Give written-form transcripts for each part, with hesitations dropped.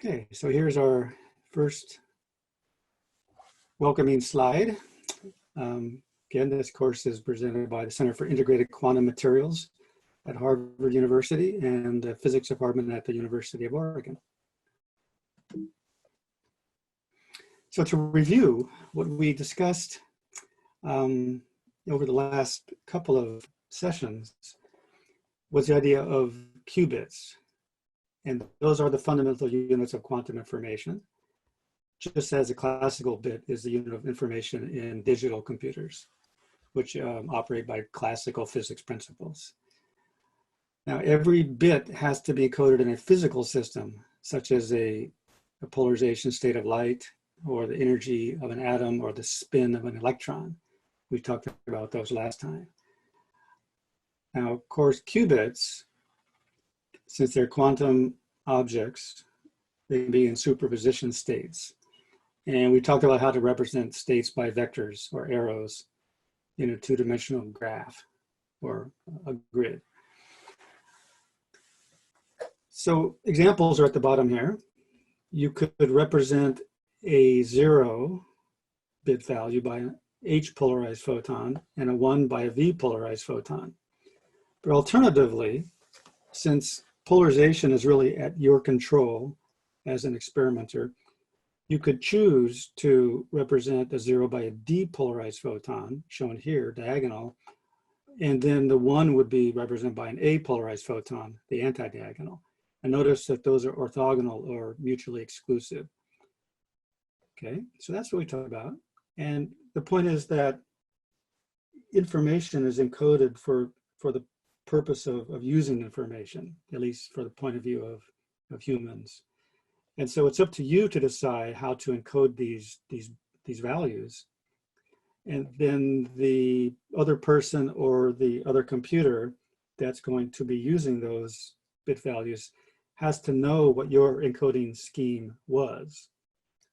Okay, so here's our first welcoming slide. Again, this course is presented by the Center for Integrated Quantum Materials at Harvard University and the Physics Department at the University of Oregon. So to review what we discussed over the last couple of sessions was the idea of qubits. And those are the fundamental units of quantum information, just as a classical bit is the unit of information in digital computers, which operate by classical physics principles. Now, every bit has to be encoded in a physical system, such as a polarization state of light, or the energy of an atom, or the spin of an electron. We talked about those last time. Now, of course, qubits, since they're quantum objects, they can be in superposition states. And we talked about how to represent states by vectors or arrows in a two-dimensional graph or a grid. So examples are at the bottom here. You could represent a 0-bit value by an H polarized photon and a 1 by a V polarized photon. But alternatively, since polarization is really at your control as an experimenter, you could choose to represent a 0 by a depolarized photon, shown here, diagonal, and then the 1 would be represented by an apolarized photon, the anti-diagonal. And notice that those are orthogonal or mutually exclusive. Okay, so that's what we talked about. And the point is that information is encoded for the purpose of using information, at least for the point of view of humans. And so it's up to you to decide how to encode these values. And then the other person or the other computer that's going to be using those bit values has to know what your encoding scheme was.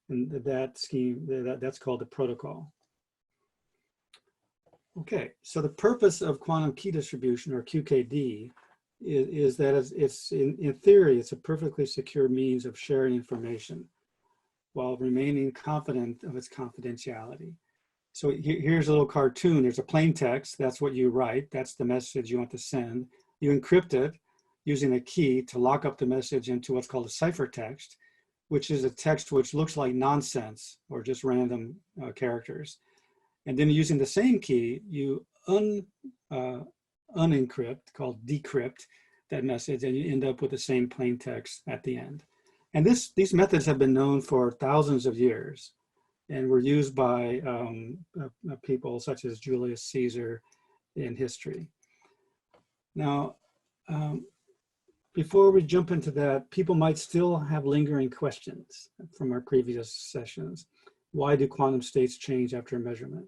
And that scheme, that's called the protocol. Okay, so the purpose of quantum key distribution, or QKD, is that it's in theory, it's a perfectly secure means of sharing information while remaining confident of its confidentiality. So here's a little cartoon. There's a plain text. That's what you write. That's the message you want to send. You encrypt it using a key to lock up the message into what's called a ciphertext, which is a text which looks like nonsense or just random characters. And then using the same key, you unencrypt, called decrypt, that message, and you end up with the same plain text at the end. And these methods have been known for thousands of years and were used by people such as Julius Caesar in history. Now, before we jump into that, people might still have lingering questions from our previous sessions. Why do quantum states change after a measurement?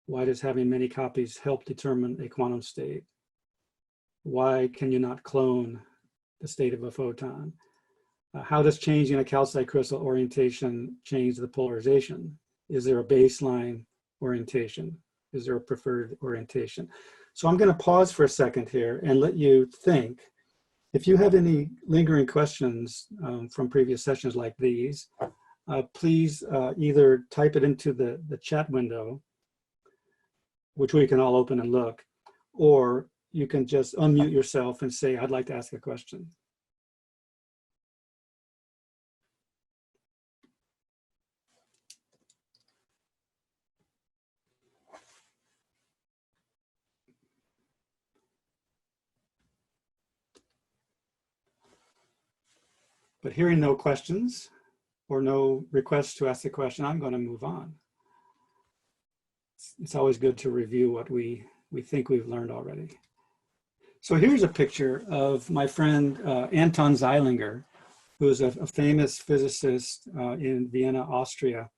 Why does having many copies help determine a quantum state? Why can you not clone the state of a photon? How does changing a calcite crystal orientation change the polarization? Is there a baseline orientation? Is there a preferred orientation? So I'm going to pause for a second here and let you think. If you have any lingering questions from previous sessions like these, please either type it into the chat window, which we can all open and look, or you can just unmute yourself and say, I'd like to ask a question. But hearing no questions or no requests to ask the question, I'm going to move on. It's always good to review what we think we've learned already. So here's a picture of my friend Anton Zeilinger, who is a famous physicist in Vienna, Austria.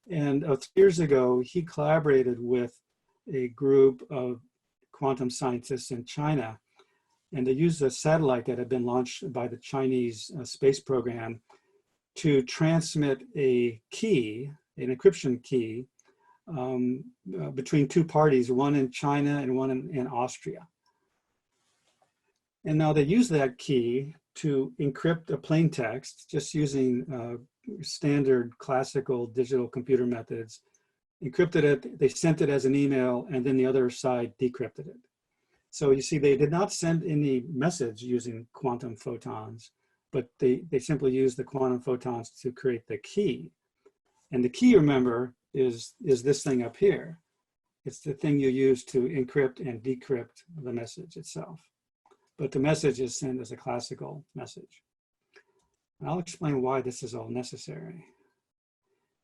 And 3 years ago, he collaborated with a group of quantum scientists in China. And they used a satellite that had been launched by the Chinese space program to transmit a key, an encryption key, between two parties, one in China and one in Austria. And now they use that key to encrypt a plain text just using standard classical digital computer methods, encrypted it, they sent it as an email, and then the other side decrypted it. So you see, they did not send any message using quantum photons, but they simply used the quantum photons to create the key. And the key, remember, is this thing up here. It's the thing you use to encrypt and decrypt the message itself. But the message is sent as a classical message. And I'll explain why this is all necessary.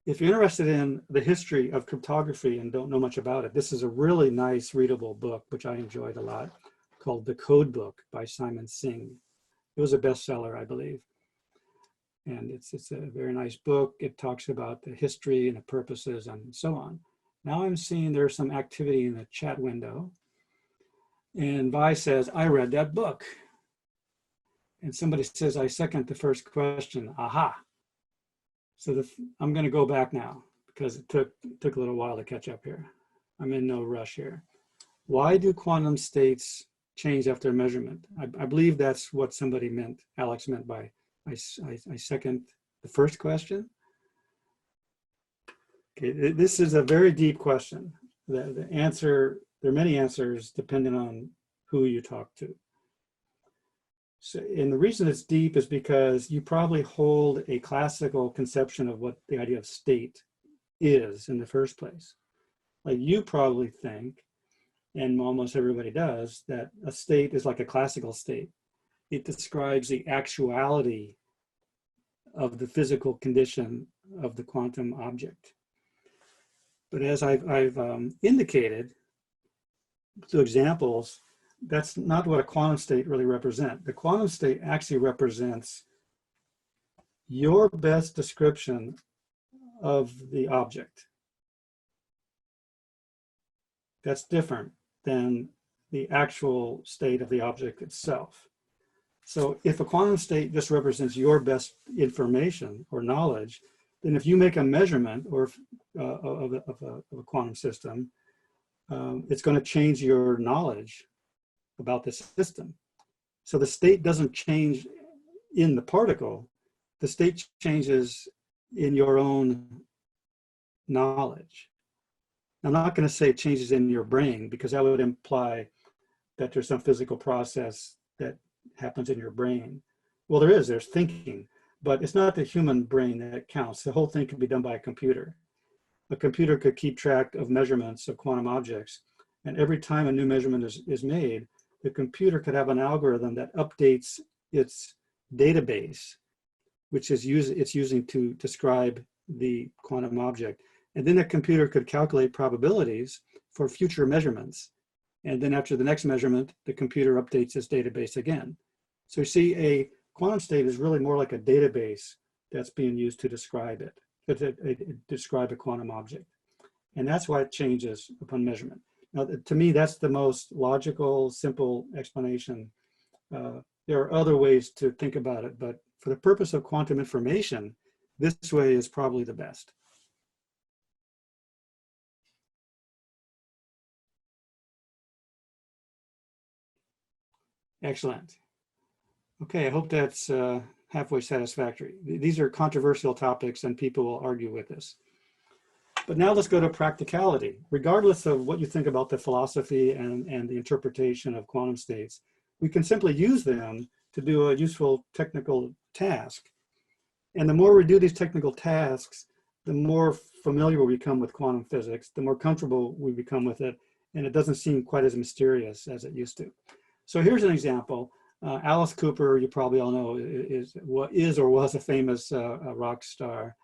If you're interested in the history of cryptography and don't know much about it, this is a really nice readable book, which I enjoyed a lot, called The Code Book by Simon Singh. It was a bestseller, I believe. And it's a very nice book. It talks about the history and the purposes and so on. Now I'm seeing there's some activity in the chat window. And Vi says, I read that book. And somebody says, I second the first question. Aha. So I'm going to go back now because it took a little while to catch up here. I'm in no rush here. Why do quantum states change after measurement? I believe that's what somebody meant, Alex meant by I second the first question. Okay, this is a very deep question. The answer, there are many answers depending on who you talk to. So, and the reason it's deep is because you probably hold a classical conception of what the idea of state is in the first place. Like you probably think, and almost everybody does, that a state is like a classical state. It describes the actuality of the physical condition of the quantum object. But as I've indicated through examples, that's not what a quantum state really represents. The quantum state actually represents your best description of the object. That's different than the actual state of the object itself. So if a quantum state just represents your best information or knowledge, then if you make a measurement or of a quantum system, it's going to change your knowledge about the system. So the state doesn't change in the particle, the state changes in your own knowledge. I'm not going to say it changes in your brain because that would imply that there's some physical process that happens in your brain. Well, there's thinking, but it's not the human brain that counts. The whole thing can be done by a computer. A computer could keep track of measurements of quantum objects, and every time a new measurement is made, the computer could have an algorithm that updates its database, which is it's using to describe the quantum object. And then the computer could calculate probabilities for future measurements. And then after the next measurement, the computer updates its database again. So you see, a quantum state is really more like a database that's being used to describe it, to describe a quantum object. And that's why it changes upon measurement. Now, to me, that's the most logical, simple explanation. There are other ways to think about it, but for the purpose of quantum information, this way is probably the best. Excellent. Okay, I hope that's halfway satisfactory. These are controversial topics and people will argue with this. But now let's go to practicality. Regardless of what you think about the philosophy and the interpretation of quantum states, we can simply use them to do a useful technical task. And the more we do these technical tasks, the more familiar we become with quantum physics, the more comfortable we become with it, and it doesn't seem quite as mysterious as it used to. So here's an example. Alice Cooper, you probably all know, is or was a famous rock star,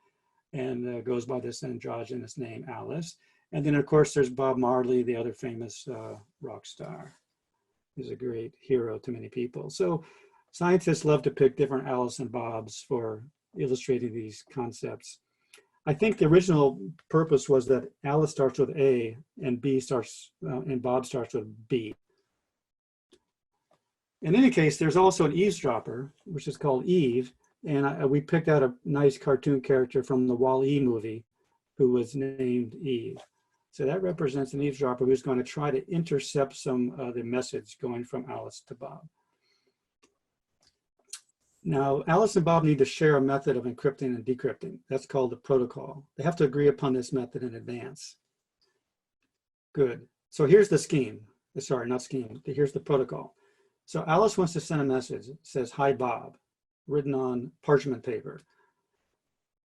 and goes by this androgynous name, Alice. And then, of course, there's Bob Marley, the other famous rock star. He's a great hero to many people. So scientists love to pick different Alice and Bobs for illustrating these concepts. I think the original purpose was that Alice starts with A and and Bob starts with B. In any case, there's also an eavesdropper, which is called Eve. And we picked out a nice cartoon character from the Wall-E movie who was named Eve. So that represents an eavesdropper who's going to try to intercept some of the message going from Alice to Bob. Now, Alice and Bob need to share a method of encrypting and decrypting. That's called the protocol. They have to agree upon this method in advance. Good. So here's the scheme. Sorry, not scheme. Here's the protocol. So Alice wants to send a message. It says, "Hi, Bob," written on parchment paper.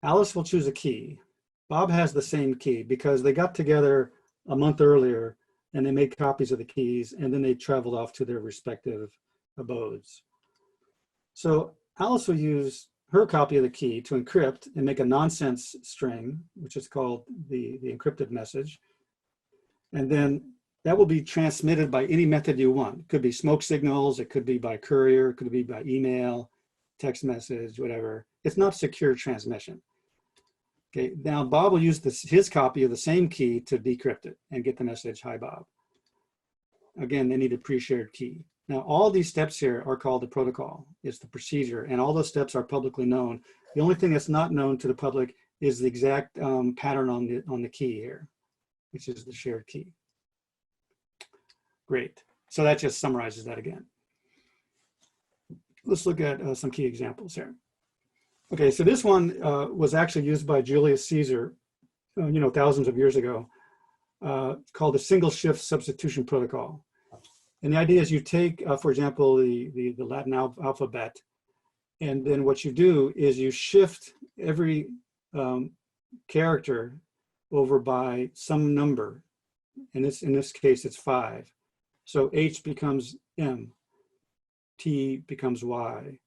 Alice will choose a key. Bob has the same key because they got together a month earlier and they made copies of the keys, and then they traveled off to their respective abodes. So Alice will use her copy of the key to encrypt and make a nonsense string, which is called the encrypted message. And then that will be transmitted by any method you want. It could be smoke signals, it could be by courier, it could be by email, text message, whatever. It's not secure transmission. Okay, now Bob will use his copy of the same key to decrypt it and get the message, "Hi, Bob." Again, they need a pre-shared key. Now, all these steps here are called the protocol. It's the procedure, and all those steps are publicly known. The only thing that's not known to the public is the exact pattern on the key here, which is the shared key. Great. So that just summarizes that again. Let's look at some key examples here. Okay, so this one was actually used by Julius Caesar, thousands of years ago, called the single shift substitution protocol. And the idea is you take, for example, the Latin alphabet, and then what you do is you shift every character over by some number. In this case, it's 5. So H becomes M, T becomes Y,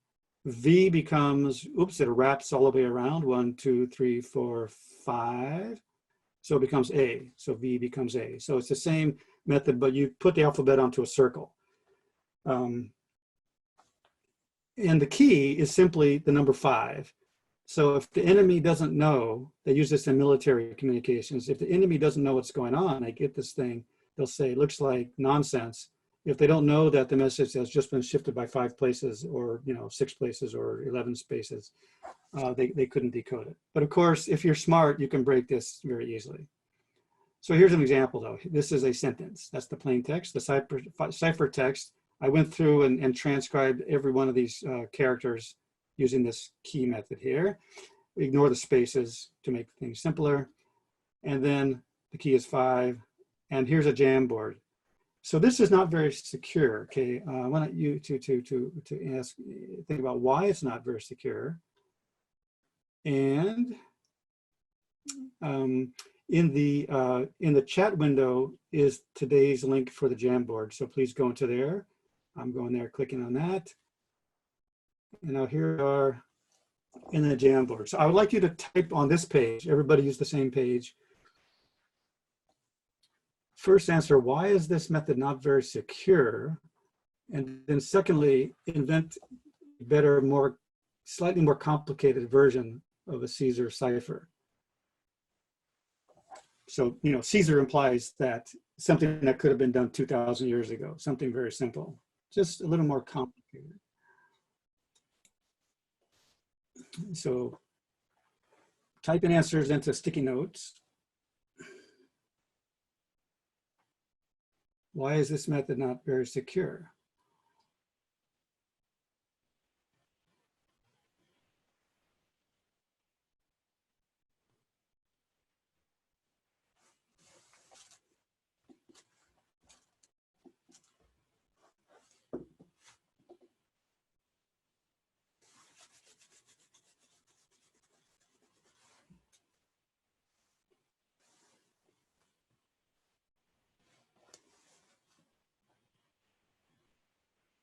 V becomes, oops, it wraps all the way around, 1, 2, 3, 4, 5. So it becomes A, so V becomes A. So it's the same method, but you put the alphabet onto a circle. And the key is simply the number 5. So if the enemy doesn't know, they use this in military communications, if the enemy doesn't know what's going on, they get this thing, they'll say, "Looks like nonsense." If they don't know that the message has just been shifted by 5 places or 6 places or 11 spaces, they couldn't decode it. But of course, if you're smart, you can break this very easily. So here's an example though. This is a sentence. That's the plain text. The cipher text, I went through and transcribed every one of these characters using this key method here. Ignore the spaces to make things simpler. And then the key is 5. And here's a Jamboard. So this is not very secure, okay? I want you to think about why it's not very secure. And in the chat window is today's link for the Jamboard. So please go into there. I'm going there, clicking on that. And now here we are in the Jamboard. So I would like you to type on this page. Everybody use the same page. First answer, why is this method not very secure? And then secondly, invent a better, slightly more complicated version of a Caesar cipher. So, Caesar implies that something that could have been done 2,000 years ago, something very simple, just a little more complicated. So type in answers into sticky notes. Why is this method not very secure?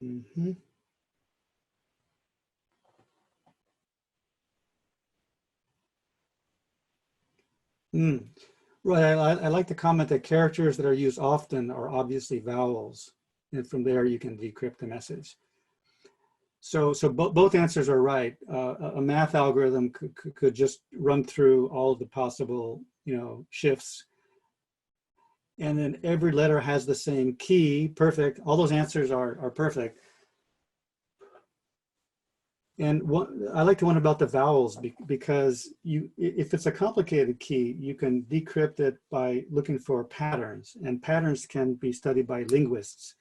Mm-hmm. Right, I like to comment that characters that are used often are obviously vowels, and from there you can decrypt the message. So both answers are right. A math algorithm could just run through all the possible shifts, and then every letter has the same key. Perfect. All those answers are perfect. And I like the one about the vowels because if it's a complicated key, you can decrypt it by looking for patterns, and patterns can be studied by linguists,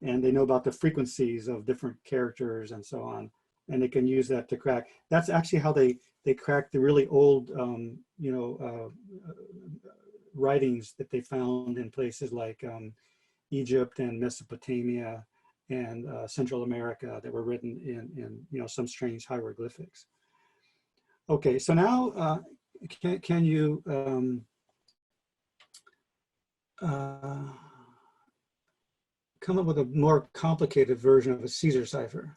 and they know about the frequencies of different characters and so on. and they can use that to crack. That's actually how they cracked the really old, writings that they found in places like Egypt and Mesopotamia and Central America that were written in some strange hieroglyphics. Okay, so now can you come up with a more complicated version of a Caesar cipher?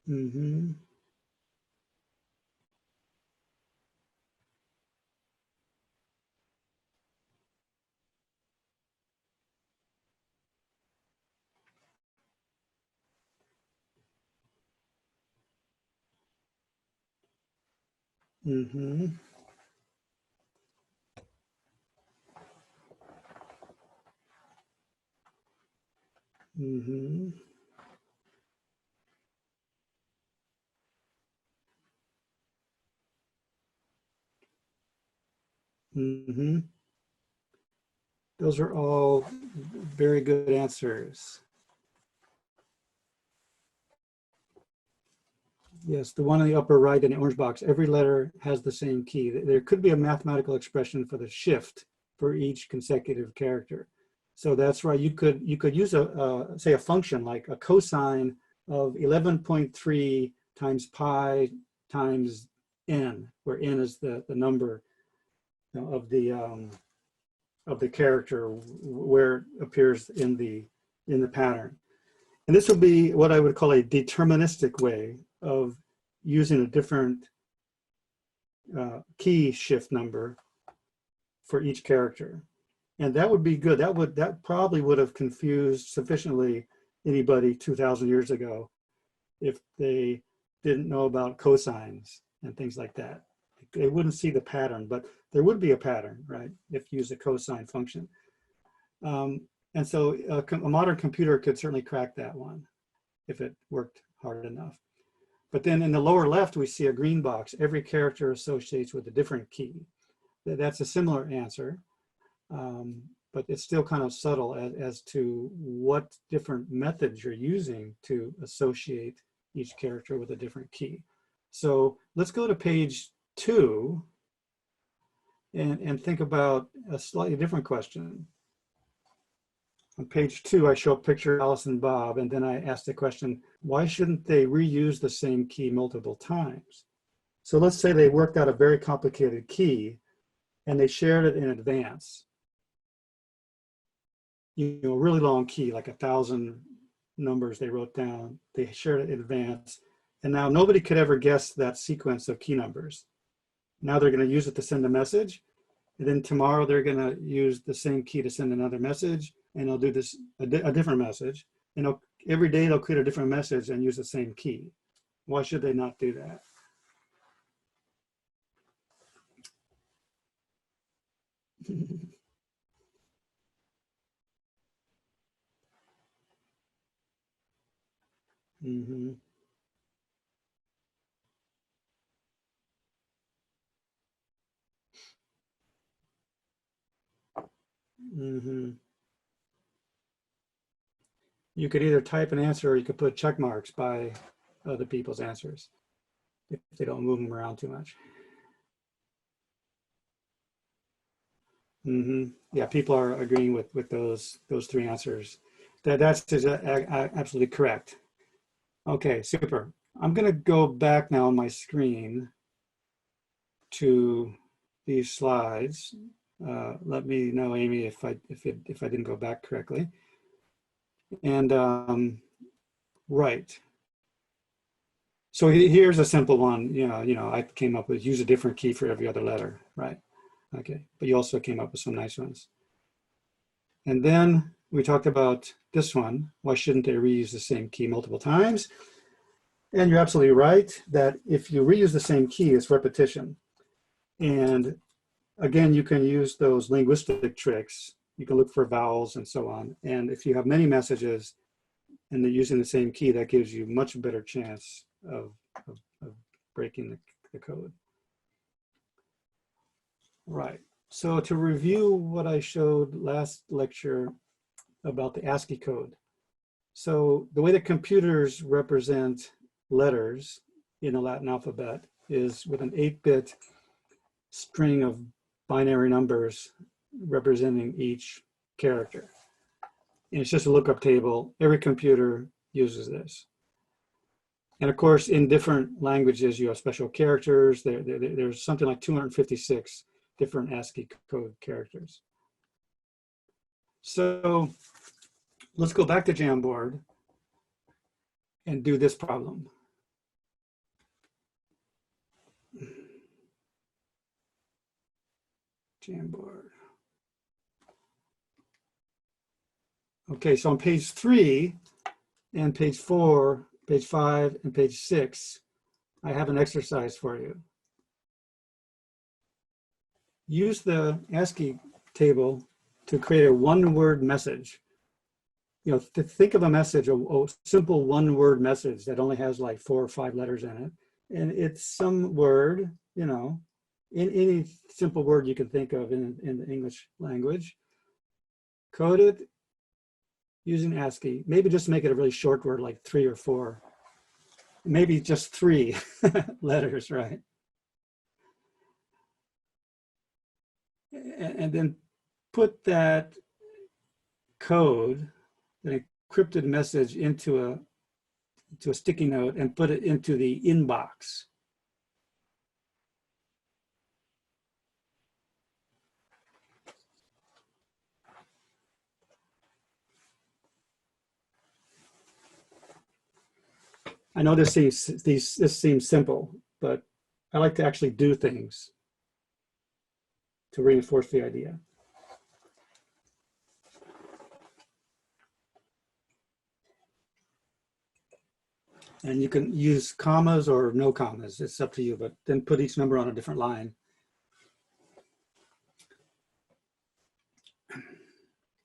Mm-hmm. Mm-hmm. Mm-hmm. Mm-hmm. Those are all very good answers. Yes, the one in the upper right in the orange box, every letter has the same key. There could be a mathematical expression for the shift for each consecutive character. So that's right. You could use say a function like a cosine of 11.3 times pi times n, where n is the number of the character where it appears in the pattern. And this would be what I would call a deterministic way of using a different key shift number for each character. And that would be good. That probably would have confused sufficiently anybody 2,000 years ago if they didn't know about cosines and things like that. They wouldn't see the pattern, but there would be a pattern, right, if you use a cosine function. And so a modern computer could certainly crack that one if it worked hard enough. But then in the lower left, we see a green box. Every character associates with a different key. That's a similar answer, but it's still kind of subtle as to what different methods you're using to associate each character with a different key. So let's go to page 2 and think about a slightly different question. On page 2, I show a picture of Alice and Bob, and then I ask the question, why shouldn't they reuse the same key multiple times? So let's say they worked out a very complicated key and they shared it in advance. A really long key, like 1,000 numbers they wrote down, they shared it in advance. And now nobody could ever guess that sequence of key numbers. Now they're going to use it to send a message. And then tomorrow they're going to use the same key to send another message. And they'll do this, a different message. And every day they'll create a different message and use the same key. Why should they not do that? Mm-hmm. Mm-hmm. You could either type an answer or you could put check marks by other people's answers if they don't move them around too much. Mm-hmm. Yeah, people are agreeing with those 3 answers. That's absolutely correct. Okay, super. I'm going to go back now on my screen to these slides. Let me know, Amy, if I didn't go back correctly. And right. So here's a simple one. I came up with use a different key for every other letter, right? Okay, but you also came up with some nice ones. And then we talked about this one. Why shouldn't they reuse the same key multiple times? And you're absolutely right that if you reuse the same key, it's repetition. And again, you can use those linguistic tricks. You can look for vowels and so on. And if you have many messages and they're using the same key, that gives you much better chance of breaking the code. Right. So to review what I showed last lecture, about the ASCII code. So the way that computers represent letters in the Latin alphabet is with an 8-bit string of binary numbers representing each character. And it's just a lookup table. Every computer uses this. And of course, in different languages, you have special characters. There's something like 256 different ASCII code characters. So let's go back to Jamboard and do this problem. Jamboard. Okay, so on page 3 and page 4, page 5, and page 6, I have an exercise for you. Use the ASCII table to create a one-word message. You know, to think of a message, a simple one-word message that only has like 4 or 5 letters in it. And it's some word, you know, in any simple word you can think of in the English language. Code it using ASCII. Maybe just make it a really short word, like 3 or 4. Maybe just 3 letters, right? And then put that code, an encrypted message, into a sticky note and put it into the inbox. I know this seems simple, but I like to actually do things to reinforce the idea. And you can use commas or no commas, it's up to you, but then put each number on a different line.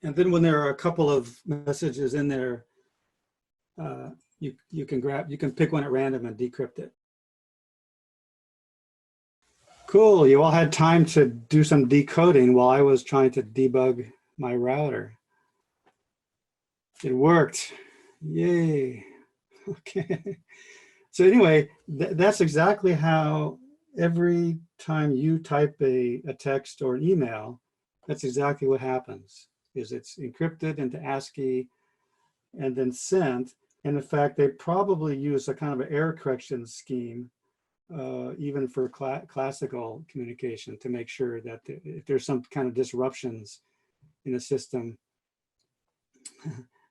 And then when there are a couple of messages in there, you can pick one at random and decrypt it. Cool, you all had time to do some decoding while I was trying to debug my router. It worked, yay. Okay, so anyway, that's exactly how every time you type a text or an email, that's exactly what happens, is it's encrypted into ASCII and then sent. And in fact, they probably use a kind of an error correction scheme, even for classical communication, to make sure that if there's some kind of disruptions in the system,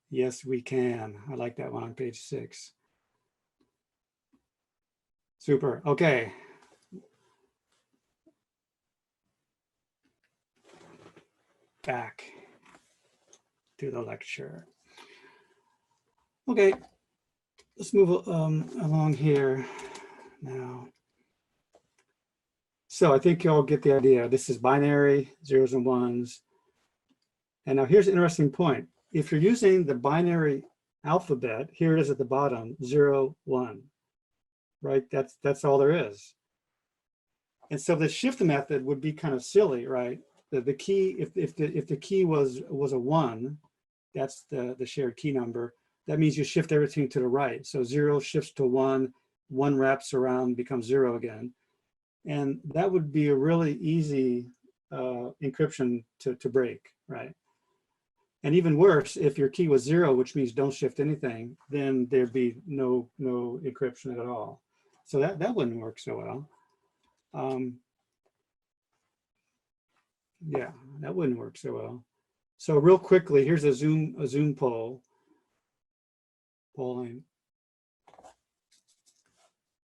yes, we can. I like that one on page 6. Super, okay. Back to the lecture. Okay, let's move along here now. So I think you all get the idea. This is binary, zeros and ones. And now here's an interesting point. If you're using the binary alphabet, here it is at the bottom, 0, 1, right? That's all there is. And so the shift method would be kind of silly, right? The key, if the key was a 1, that's the shared key number. That means you shift everything to the right. So 0 shifts to 1, 1 wraps around, becomes 0 again. And that would be a really easy encryption to break, right? And even worse, if your key was 0, which means don't shift anything, then there'd be no encryption at all. So that wouldn't work so well. Yeah, that wouldn't work so well. So real quickly, here's a Zoom poll. Polling.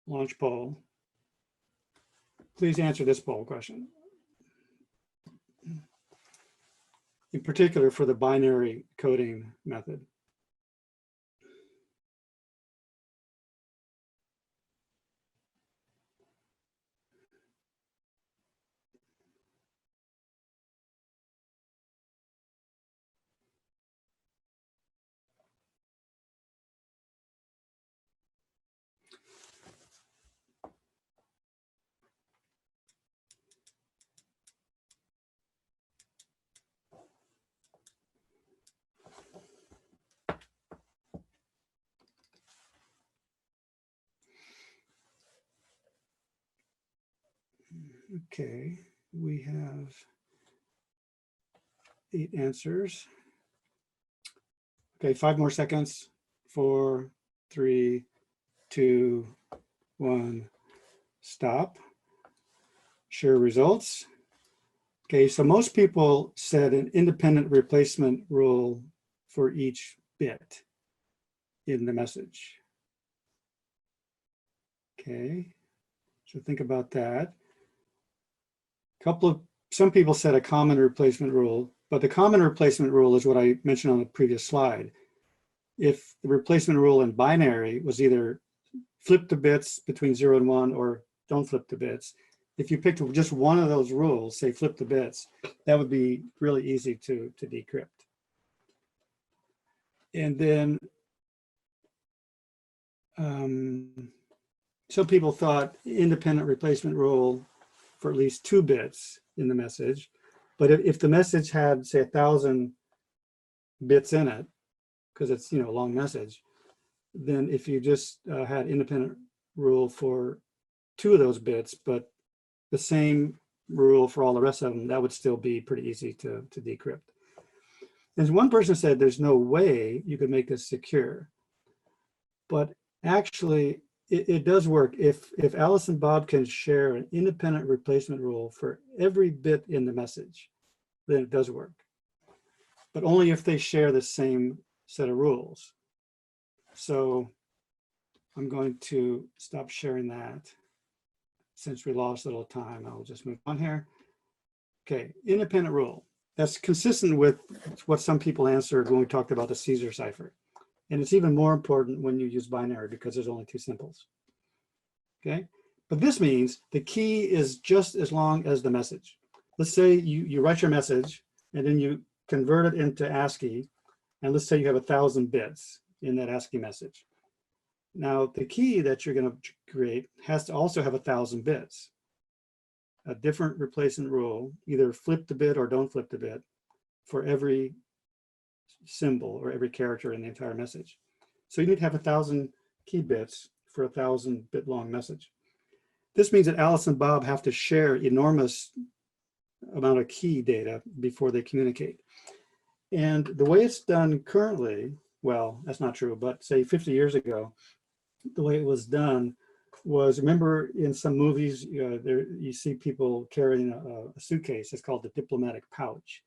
Launch poll. Please answer this poll question. In particular for the binary coding method. Okay, we have 8 answers. Okay, 5 more seconds. 4, 3, 2, 1, stop. Share results. Okay, so most people said an independent replacement rule for each bit in the message. Okay, so think about that. Some people said a common replacement rule, but the common replacement rule is what I mentioned on the previous slide. If the replacement rule in binary was either flip the bits between 0 and 1 or don't flip the bits, if you picked just one of those rules, say flip the bits, that would be really easy to decrypt. And then some people thought independent replacement rule for at least 2 bits in the message. But if the message had, say, 1,000 bits in it, because it's, a long message, then if you just had independent rule for 2 of those bits, but the same rule for all the rest of them, that would still be pretty easy to decrypt. And one person said there's no way you could make this secure. But actually, it does work. If Alice and Bob can share an independent replacement rule for every bit in the message, then it does work. But only if they share the same set of rules. So I'm going to stop sharing that. Since we lost a little time, I'll just move on here. Okay, independent rule. That's consistent with what some people answered when we talked about the Caesar cipher. And it's even more important when you use binary because there's only 2 symbols. Okay, but this means the key is just as long as the message. Let's say you write your message and then you convert it into ASCII. And let's say you have 1,000 bits in that ASCII message. Now, the key that you're going to create has to also have 1,000 bits. A different replacement rule, either flip the bit or don't flip the bit for every symbol or every character in the entire message. So you need to have 1,000 key bits for a 1,000-bit long message. This means that Alice and Bob have to share enormous amount of key data before they communicate. And the way it's done currently, well, that's not true, but say 50 years ago, the way it was done was, remember in some movies, there you see people carrying a suitcase. It's called the diplomatic pouch.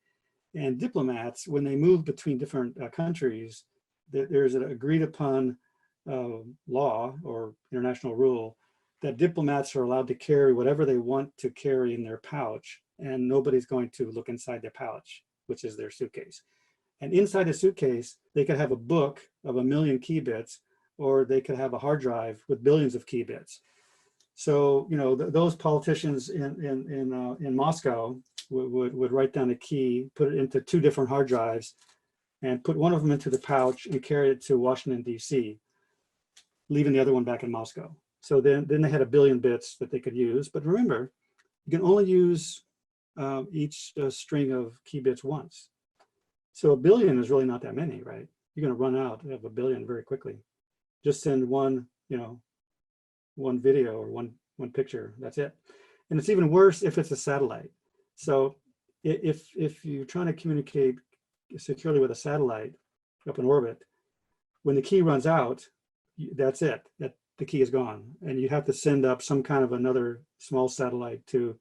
And diplomats, when they move between different countries, there's an agreed upon law or international rule that diplomats are allowed to carry whatever they want to carry in their pouch, and nobody's going to look inside their pouch, which is their suitcase. And inside the suitcase, they could have a book of 1,000,000 key bits, or they could have a hard drive with billions of key bits. So, those politicians in Moscow would write down a key, put it into 2 different hard drives, and put one of them into the pouch and carry it to Washington, D.C., leaving the other one back in Moscow. So then they had 1,000,000,000 bits that they could use. But remember, you can only use each string of key bits once. So 1,000,000,000 is really not that many, right? You're going to run out of 1,000,000,000 very quickly. Just send one video or one picture. That's it. And it's even worse if it's a satellite. So if you're trying to communicate securely with a satellite up in orbit, when the key runs out, that's it. The key is gone, and you have to send up some kind of another small satellite to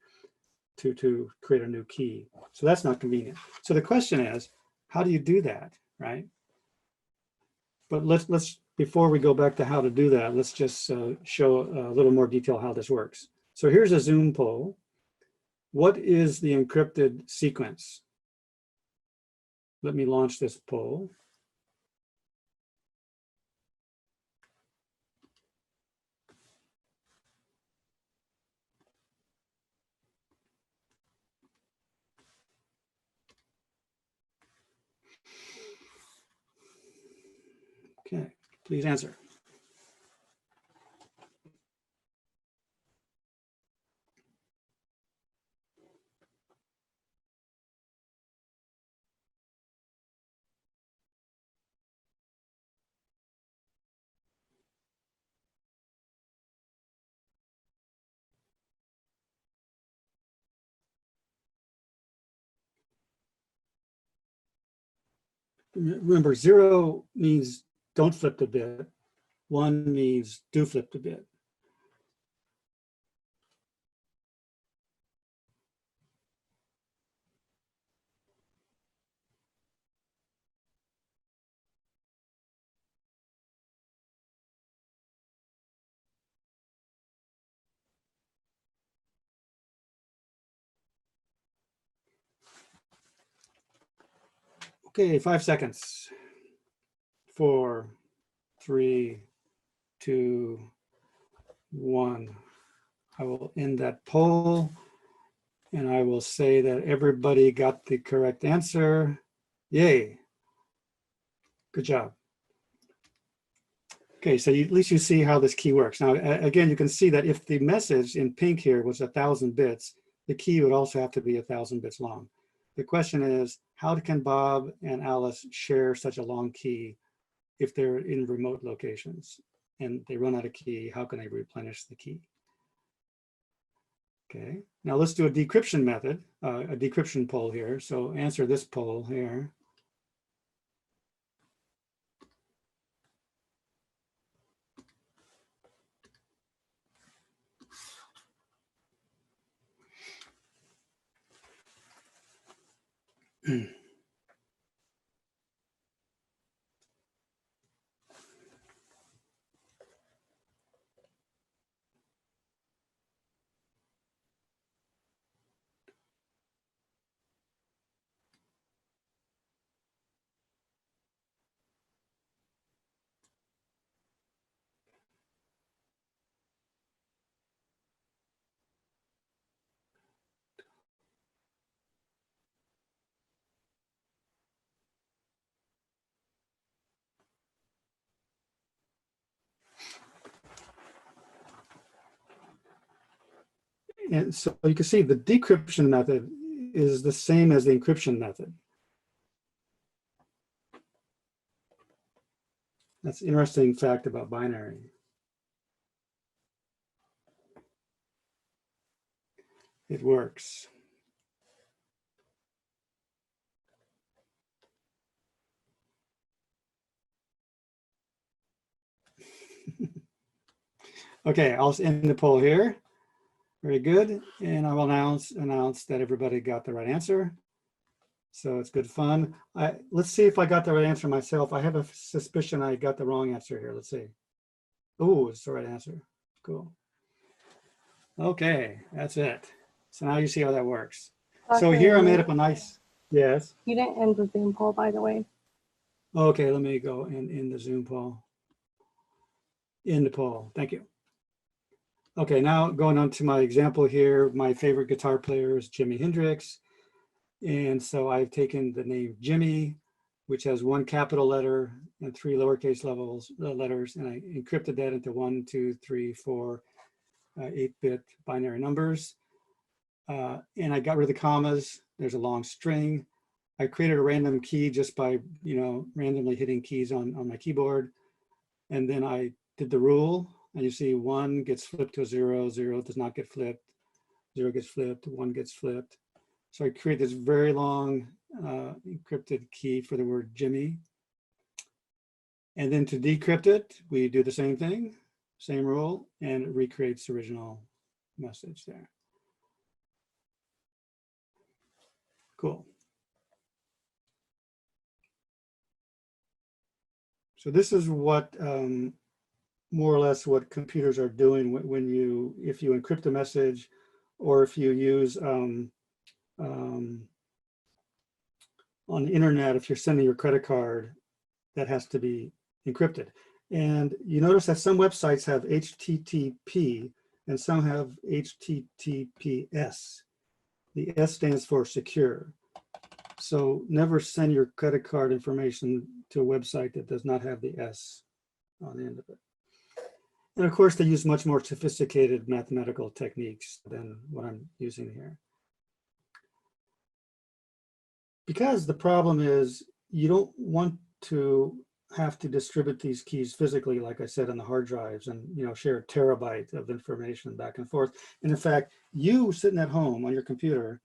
create a new key. So that's not convenient. So the question is, how do you do that, right? But let's before we go back to how to do that, let's just show a little more detail how this works. So here's a Zoom poll. What is the encrypted sequence? Let me launch this poll. Okay, please answer. Remember, 0 means don't flip the bit. 1 means do flip the bit. Okay, 5 seconds. 4, 3, 2, 1. I will end that poll and I will say that everybody got the correct answer. Yay. Good job. Okay, so at least you see how this key works. Now, again, you can see that if the message in pink here was 1,000 bits, the key would also have to be 1,000 bits long. The question is, how can Bob and Alice share such a long key if they're in remote locations and they run out of key? How can they replenish the key? Okay, now let's do a decryption method, a decryption poll here. So answer this poll here. And so you can see the decryption method is the same as the encryption method. That's an interesting fact about binary. It works. Okay, I'll end the poll here. Very good. And I will announce that everybody got the right answer. So it's good fun. Let's see if I got the right answer myself. I have a suspicion I got the wrong answer here. Let's see. Oh, it's the right answer. Cool. Okay, that's it. So now you see how that works. So here I made up a nice, yes. You didn't end the Zoom poll, by the way. Okay, let me go and in the Zoom poll. In the poll, thank you. Okay, now going on to my example here, my favorite guitar player is Jimi Hendrix. And so I've taken the name Jimmy, which has 1 capital letter and 3 lowercase letters, and I encrypted that into 1, 2, 3, 4, 8-bit binary numbers. And I got rid of the commas. There's a long string. I created a random key just by, randomly hitting keys on my keyboard. And then I did the rule, and you see 1 gets flipped to a 0, 0 does not get flipped, 0 gets flipped, 1 gets flipped. So I create this very long encrypted key for the word Jimmy. And then to decrypt it, we do the same thing, same rule, and it recreates the original message there. Cool. So this is what more or less what computers are doing when if you encrypt a message, or if you use on the internet, if you're sending your credit card, that has to be encrypted. And you notice that some websites have HTTP and some have HTTPS. The S stands for secure. So never send your credit card information to a website that does not have the S on the end of it. And of course, they use much more sophisticated mathematical techniques than what I'm using here. Because the problem is you don't want to have to distribute these keys physically, like I said, on the hard drives and share a terabyte of information back and forth. And in fact, you sitting at home on your computer,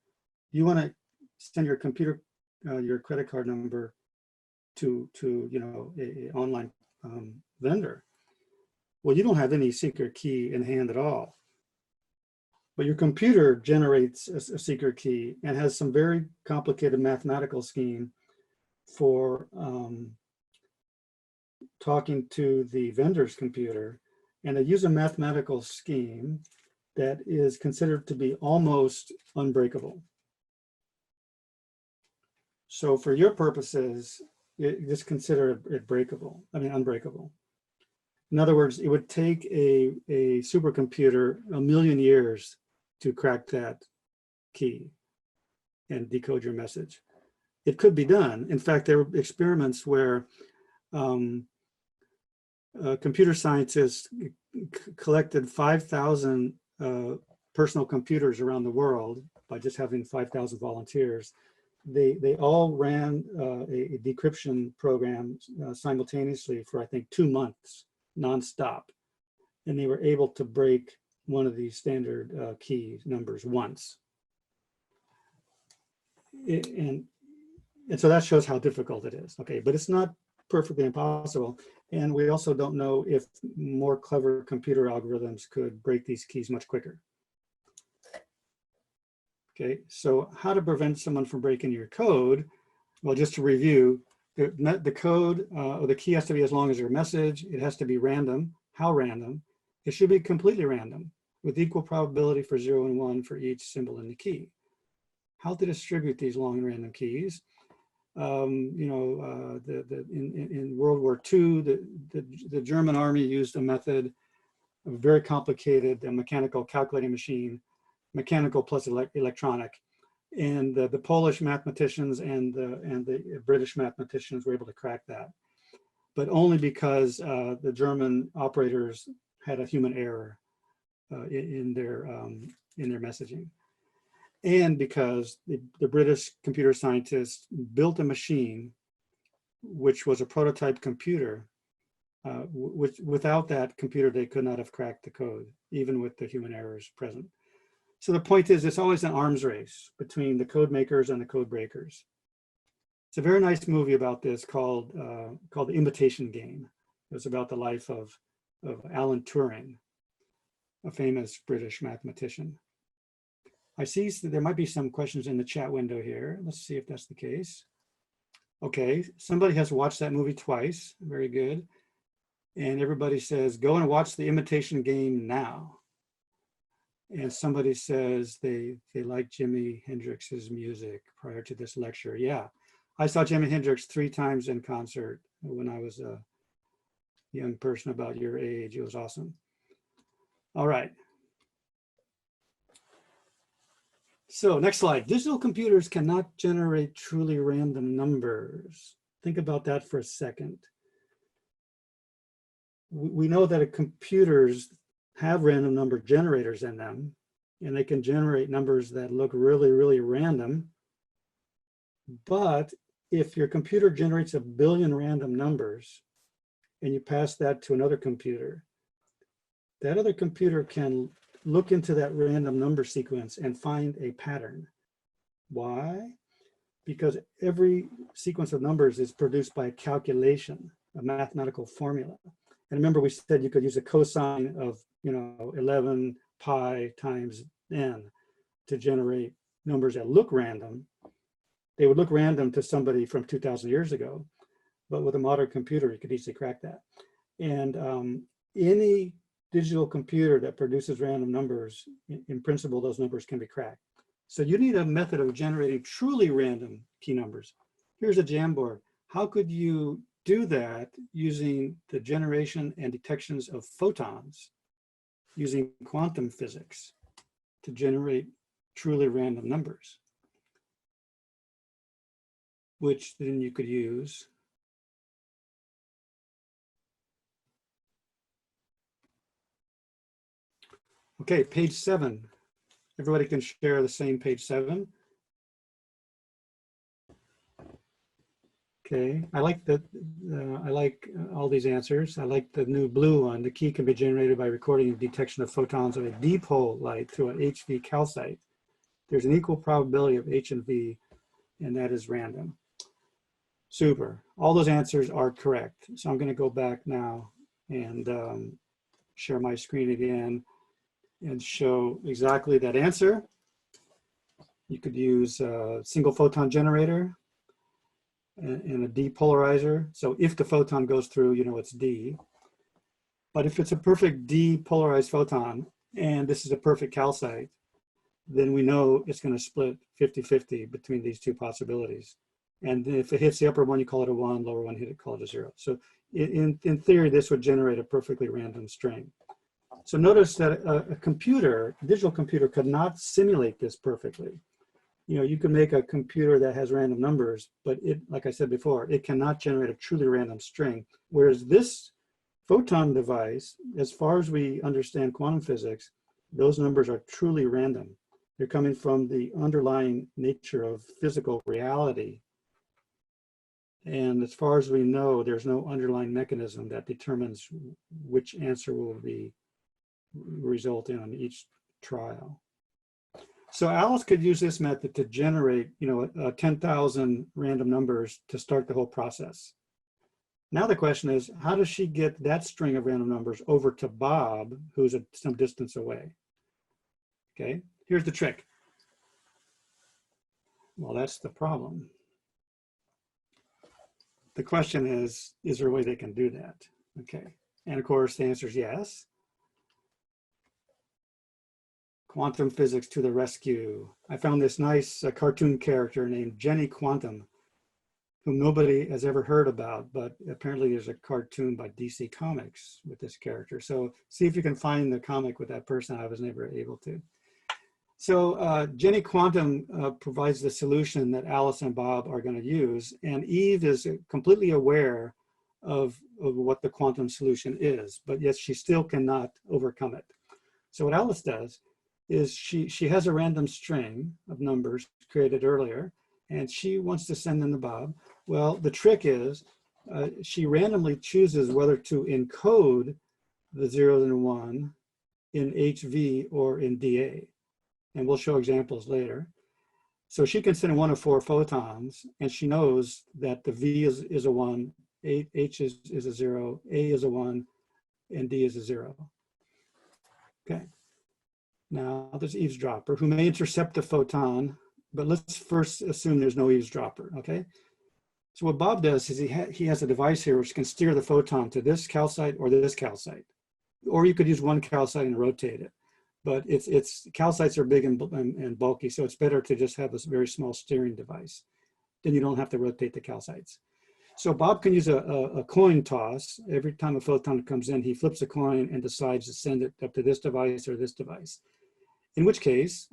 you want to send your computer, your credit card number you know, a online vendor. Well, you don't have any secret key in hand at all. But your computer generates a secret key and has some very complicated mathematical scheme for talking to the vendor's computer. And they use a mathematical scheme that is considered to be almost unbreakable. So for your purposes, just consider it breakable, I mean, unbreakable. In other words, it would take a supercomputer 1,000,000 years to crack that key and decode your message. It could be done. In fact, there were experiments where computer scientists collected 5,000 personal computers around the world by just having 5,000 volunteers. They all ran a decryption program simultaneously for, I think, 2 months, nonstop. And they were able to break one of these standard key numbers once. And so that shows how difficult it is. Okay, but it's not perfectly impossible. And we also don't know if more clever computer algorithms could break these keys much quicker. Okay, so how to prevent someone from breaking your code? Well, just to review, the code or the key has to be as long as your message. It has to be random. How random? It should be completely random with equal probability for 0 and 1 for each symbol in the key. How to distribute these long and random keys? You know, in World War II, the German army used a method, a very complicated mechanical calculating machine, mechanical plus electronic, and the Polish mathematicians and the British mathematicians were able to crack that, but only because the German operators had a human error in their messaging. And because the British computer scientists built a machine, which was a prototype computer, which without that computer, they could not have cracked the code, even with the human errors present. So the point is, it's always an arms race between the code makers and the code breakers. It's a very nice movie about this called The Imitation Game. It was about the life of Alan Turing, a famous British mathematician. I see there might be some questions in the chat window here. Let's see if that's the case. Okay, somebody has watched that movie twice. Very good. And everybody says, go and watch The Imitation Game now. And somebody says they like Jimi Hendrix's music prior to this lecture. Yeah, I saw Jimi Hendrix 3 times in concert when I was a young person about your age. It was awesome. All right. So next slide. Digital computers cannot generate truly random numbers. Think about that for a second. We know that computers have random number generators in them, and they can generate numbers that look really, really random. But if your computer generates 1 billion random numbers and you pass that to another computer, that other computer can look into that random number sequence and find a pattern. Why? Because every sequence of numbers is produced by a calculation, a mathematical formula. And remember, we said you could use a cosine of 11 pi times n to generate numbers that look random. They would look random to somebody from 2,000 years ago, but with a modern computer, you could easily crack that. And any digital computer that produces random numbers, in principle, those numbers can be cracked. So you need a method of generating truly random key numbers. Here's a Jamboard. How could you do that using the generation and detections of photons using quantum physics to generate truly random numbers, which then you could use okay, page 7. Everybody can share the same page 7. Okay, I like all these answers. I like the new blue one. The key can be generated by recording and detection of photons of a dipole light through an HV calcite. There's an equal probability of H and V, and that is random. Super. All those answers are correct. So I'm going to go back now and share my screen again and show exactly that answer. You could use a single photon generator and a depolarizer. So if the photon goes through, you know it's D. But if it's a perfect depolarized photon, and this is a perfect calcite, then we know it's going to split 50-50 between these two possibilities. And if it hits the upper one, you call it a 1, lower one, hit it, call it a 0. So in theory, this would generate a perfectly random string. So notice that a computer, a digital computer, could not simulate this perfectly. You know, you can make a computer that has random numbers, but it, like I said before, it cannot generate a truly random string. Whereas this photon device, as far as we understand quantum physics, those numbers are truly random. They're coming from the underlying nature of physical reality. And as far as we know, there's no underlying mechanism that determines which answer will be result in on each trial. So Alice could use this method to generate, you know, 10,000 random numbers to start the whole process. Now the question is, how does she get that string of random numbers over to Bob, who's at some distance away? Okay, here's the trick. Well, that's the problem. The question is there a way they can do that? Okay, and of course the answer is yes. Quantum physics to the rescue. I found this nice cartoon character named Jenny Quantum, whom nobody has ever heard about, but apparently there's a cartoon by DC Comics with this character. So see if you can find the comic with that person. I was never able to. So Jenny Quantum provides the solution that Alice and Bob are going to use, and Eve is completely aware of what the quantum solution is, but yet she still cannot overcome it. So what Alice does is she has a random string of numbers created earlier, and she wants to send them to Bob. Well, the trick is she randomly chooses whether to encode the 0 and 1 in HV or in DA. And we'll show examples later. So she can send 1 of 4 photons, and she knows that the V is a 1, H is a 0, A is a 1, and D is a 0. Okay. Now there's eavesdropper who may intercept the photon, but let's first assume there's no eavesdropper, okay? So what Bob does is he has a device here which can steer the photon to this calcite or this calcite. Or you could use one calcite and rotate it. But calcites are big and bulky, so it's better to just have a very small steering device. Then you don't have to rotate the calcites. So Bob can use a coin toss. Every time a photon comes in, he flips a coin and decides to send it up to this device or this device. In which case,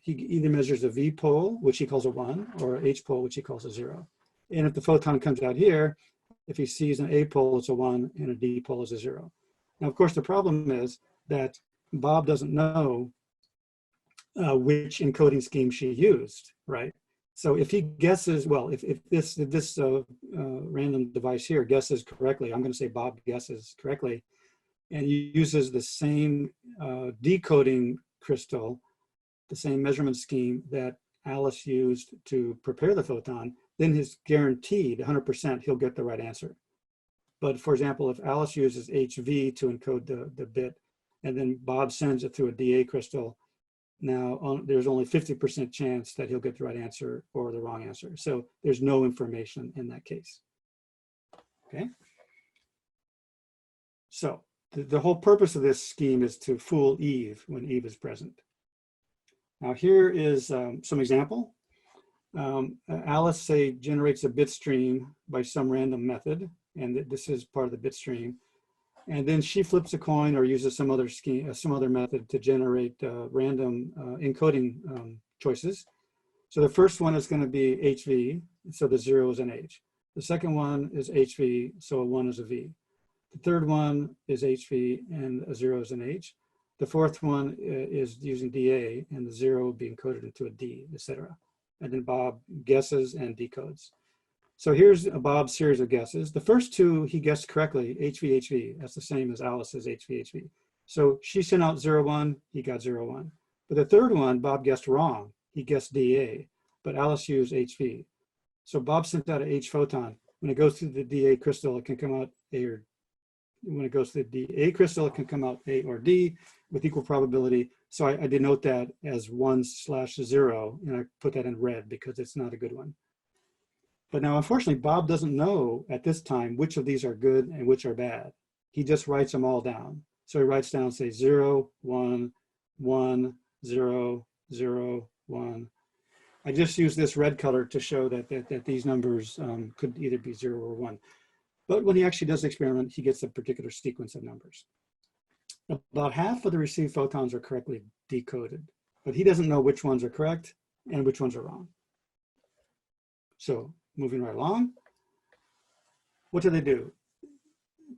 he either measures a V pole, which he calls a 1, or an H pole, which he calls a 0. And if the photon comes out here, if he sees an A pole, it's a 1, and a D pole is a 0. Now, of course, the problem is that Bob doesn't know which encoding scheme she used, right? So if he guesses, well, if this random device here guesses correctly, I'm going to say Bob guesses correctly, and he uses the same decoding crystal, the same measurement scheme that Alice used to prepare the photon, then he's guaranteed 100% he'll get the right answer. But for example, if Alice uses HV to encode the bit, and then Bob sends it through a DA crystal, now there's only 50% chance that he'll get the right answer or the wrong answer. So there's no information in that case, okay? So the whole purpose of this scheme is to fool Eve when Eve is present. Now here is some example. Alice, say, generates a bit stream by some random method, and this is part of the bit stream. And then she flips a coin or uses some other scheme, some other method to generate random encoding choices. So the first one is going to be HV, so the 0 is an H. The second one is HV, so a 1 is a V. The third one is HV and a 0 is an H. The fourth one is using DA, and the 0 will be encoded into a D, etc. And then Bob guesses and decodes. So here's Bob's series of guesses. The first two he guessed correctly, HV, HV. That's the same as Alice's HV, HV. So she sent out 0, 1, he got 0, 1. But the third one, Bob guessed wrong. He guessed DA, but Alice used HV. So Bob sent out a H photon. When it goes through the DA crystal, it can come out A or, when it goes to the DA crystal, it can come out A or D with equal probability. So I denote that as 1/0, and I put that in red because it's not a good one. But now, unfortunately, Bob doesn't know at this time which of these are good and which are bad. He just writes them all down. So he writes down, say, 0, 1, 1, 0, 0, 1. I just use this red color to show that these numbers could either be 0 or 1. But when he actually does the experiment, he gets a particular sequence of numbers. About half of the received photons are correctly decoded, but he doesn't know which ones are correct and which ones are wrong. So moving right along, what do?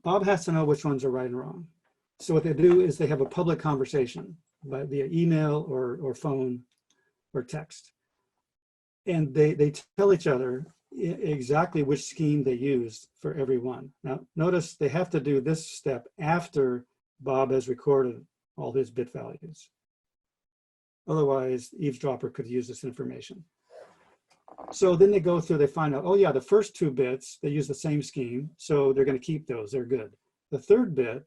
Bob has to know which ones are right and wrong. So what they do is they have a public conversation via email or phone or text. And they tell each other exactly which scheme they used for every one. Now, notice they have to do this step after Bob has recorded all his bit values. Otherwise, eavesdropper could use this information. So then they go through, they find out, oh yeah, the first 2 bits, they use the same scheme, so they're going to keep those, they're good. The third bit,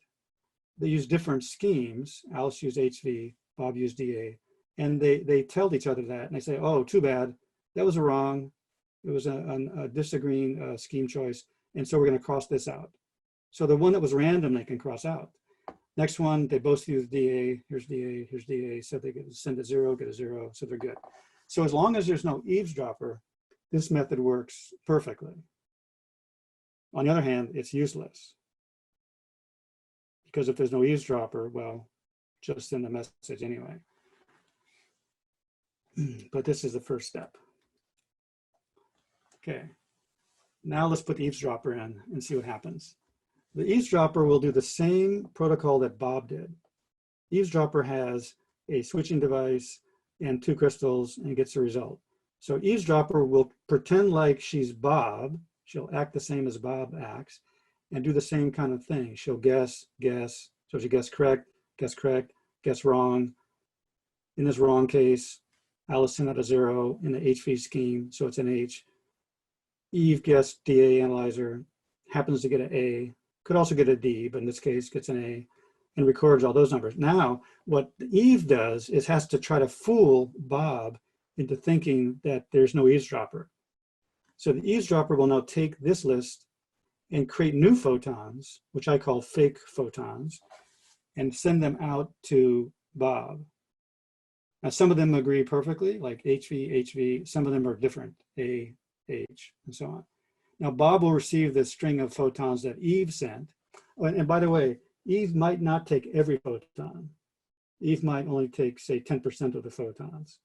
they use different schemes. Alice used HV, Bob used DA, and they tell each other that, and they say, oh, too bad, that was wrong. It was a disagreeing scheme choice, and so we're going to cross this out. So the one that was random, they can cross out. Next one, they both use DA, here's DA, here's DA, so they get send a 0, get a 0, so they're good. So as long as there's no eavesdropper, this method works perfectly. On the other hand, it's useless. Because if there's no eavesdropper, well, just send the message anyway. But this is the first step. Okay, now let's put the eavesdropper in and see what happens. The eavesdropper will do the same protocol that Bob did. Eavesdropper has a switching device and 2 crystals and gets the result. So eavesdropper will pretend like she's Bob. She'll act the same as Bob acts and do the same kind of thing. She'll guess. So she guessed correct, guess wrong. In this wrong case, Alice sent out a 0 in the HV scheme, so it's an H. Eve guessed DA analyzer, happens to get an A, could also get a D, but in this case gets an A, and records all those numbers. Now, what Eve does is has to try to fool Bob into thinking that there's no eavesdropper. So the eavesdropper will now take this list and create new photons, which I call fake photons, and send them out to Bob. Now, some of them agree perfectly, like HV. Some of them are different, A, H, and so on. Now, Bob will receive this string of photons that Eve sent. And by the way, Eve might not take every photon. Eve might only take, say, 10% of the photons.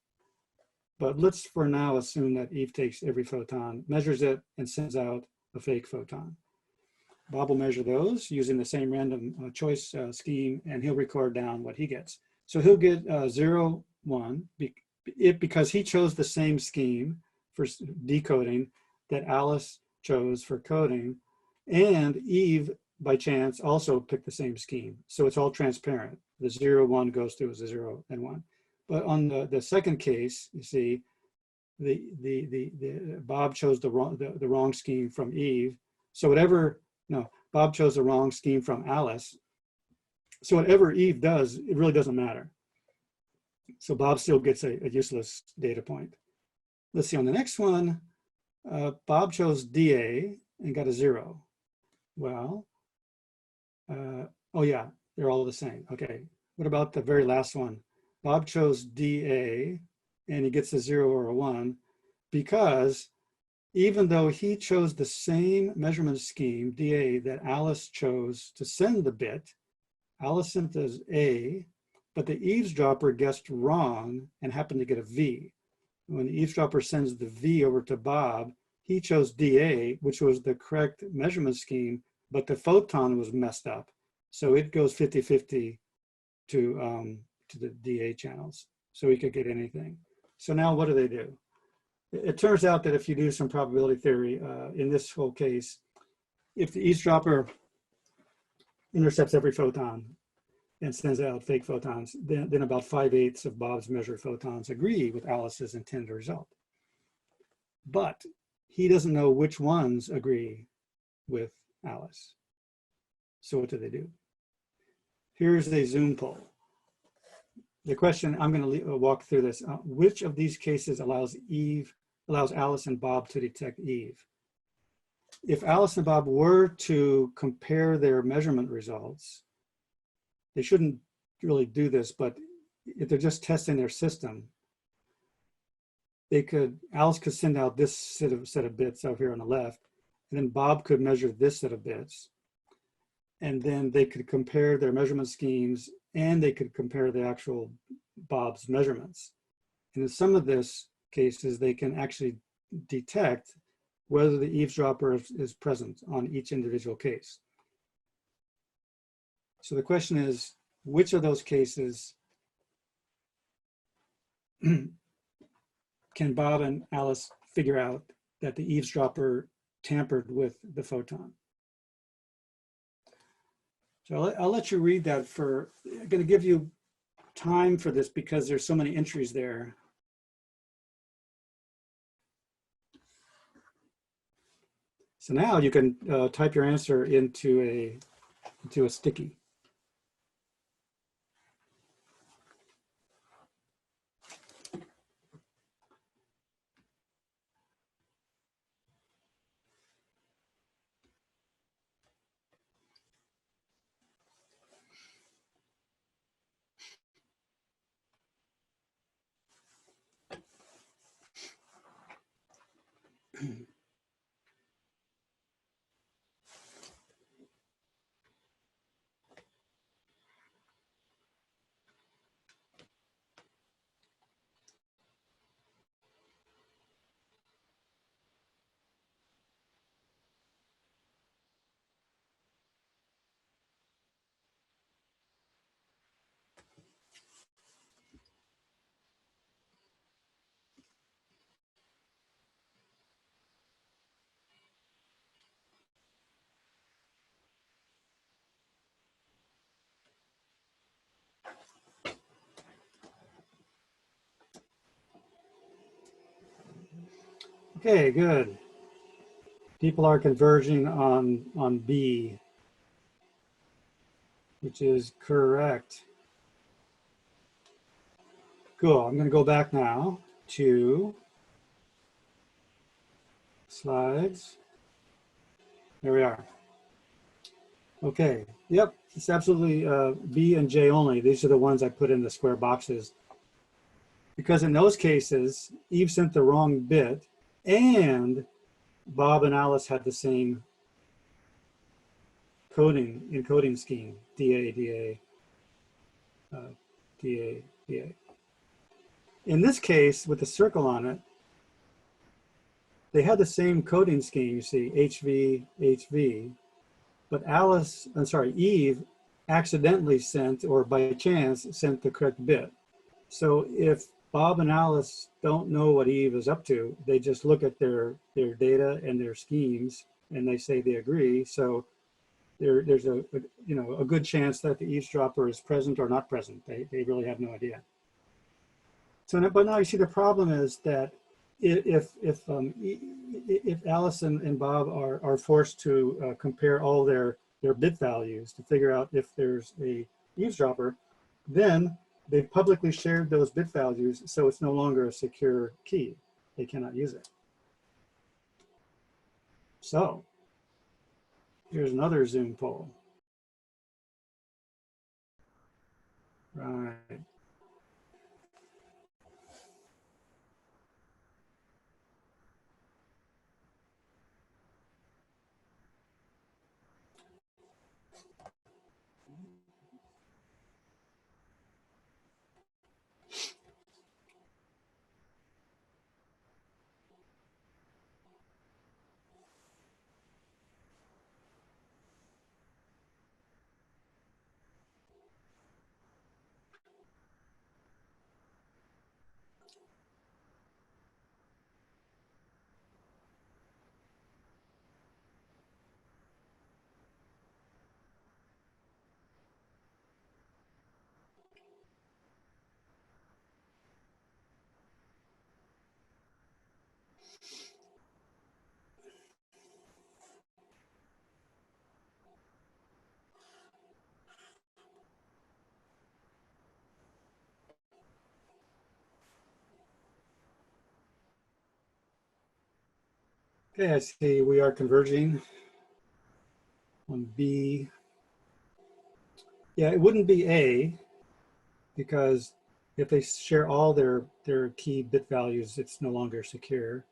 But let's for now assume that Eve takes every photon, measures it, and sends out a fake photon. Bob will measure those using the same random choice scheme, and he'll record down what he gets. So he'll get 0, 1, because he chose the same scheme for decoding that Alice chose for coding, and Eve, by chance, also picked the same scheme. So it's all transparent. The 0, 1 goes through as a 0 and 1. But on the second case, you see, Bob chose the wrong scheme from Eve. So Bob chose the wrong scheme from Alice. So whatever Eve does, it really doesn't matter. So Bob still gets a useless data point. Let's see, on the next one, Bob chose DA and got a 0. Well, oh yeah, they're all the same. Okay, what about the very last one? Bob chose DA and he gets a 0 or a 1 because even though he chose the same measurement scheme, DA, that Alice chose to send the bit, Alice sent as A, but the eavesdropper guessed wrong and happened to get a V. When the eavesdropper sends the V over to Bob, he chose DA, which was the correct measurement scheme, but the photon was messed up. So it goes 50-50 to the DA channels. So he could get anything. So now what do? It turns out that if you do some probability theory, in this whole case, if the eavesdropper intercepts every photon and sends out fake photons, then about 5/8 of Bob's measured photons agree with Alice's intended result. But he doesn't know which ones agree with Alice. So what do? Here's a Zoom poll. The question, I'm going to walk through this. Which of these cases allows Alice and Bob to detect Eve? If Alice and Bob were to compare their measurement results, they shouldn't really do this, but if they're just testing their system, Alice could send out this set of bits over here on the left, and then Bob could measure this set of bits. And then they could compare their measurement schemes, and they could compare the actual Bob's measurements. And in some of these cases, they can actually detect whether the eavesdropper is present on each individual case. So the question is, which of those cases can Bob and Alice figure out that the eavesdropper tampered with the photon? So I'll let you read that I'm going to give you time for this because there's so many entries there. So now you can type your answer into a sticky. Okay, good. People are converging on B, which is correct. Cool. I'm going to go back now to slides. There we are. Okay. Yep. It's absolutely B and J only. These are the ones I put in the square boxes. Because in those cases, Eve sent the wrong bit and Bob and Alice had the same encoding scheme, DA, DA, DA, DA. In this case, with the circle on it, they had the same coding scheme, you see, HV, HV, but Eve accidentally sent, or by chance, sent the correct bit. So if Bob and Alice don't know what Eve is up to, they just look at their data and their schemes, and they say they agree. So there's a good chance that the eavesdropper is present or not present. They really have no idea. So, but now you see the problem is that if Alice and Bob are forced to compare all their bit values to figure out if there's a eavesdropper, then they've publicly shared those bit values, so it's no longer a secure key. They cannot use it. So here's another Zoom poll. Right. Okay, I see we are converging on B. Yeah, it wouldn't be A because if they share all their key bit values, it's no longer secure.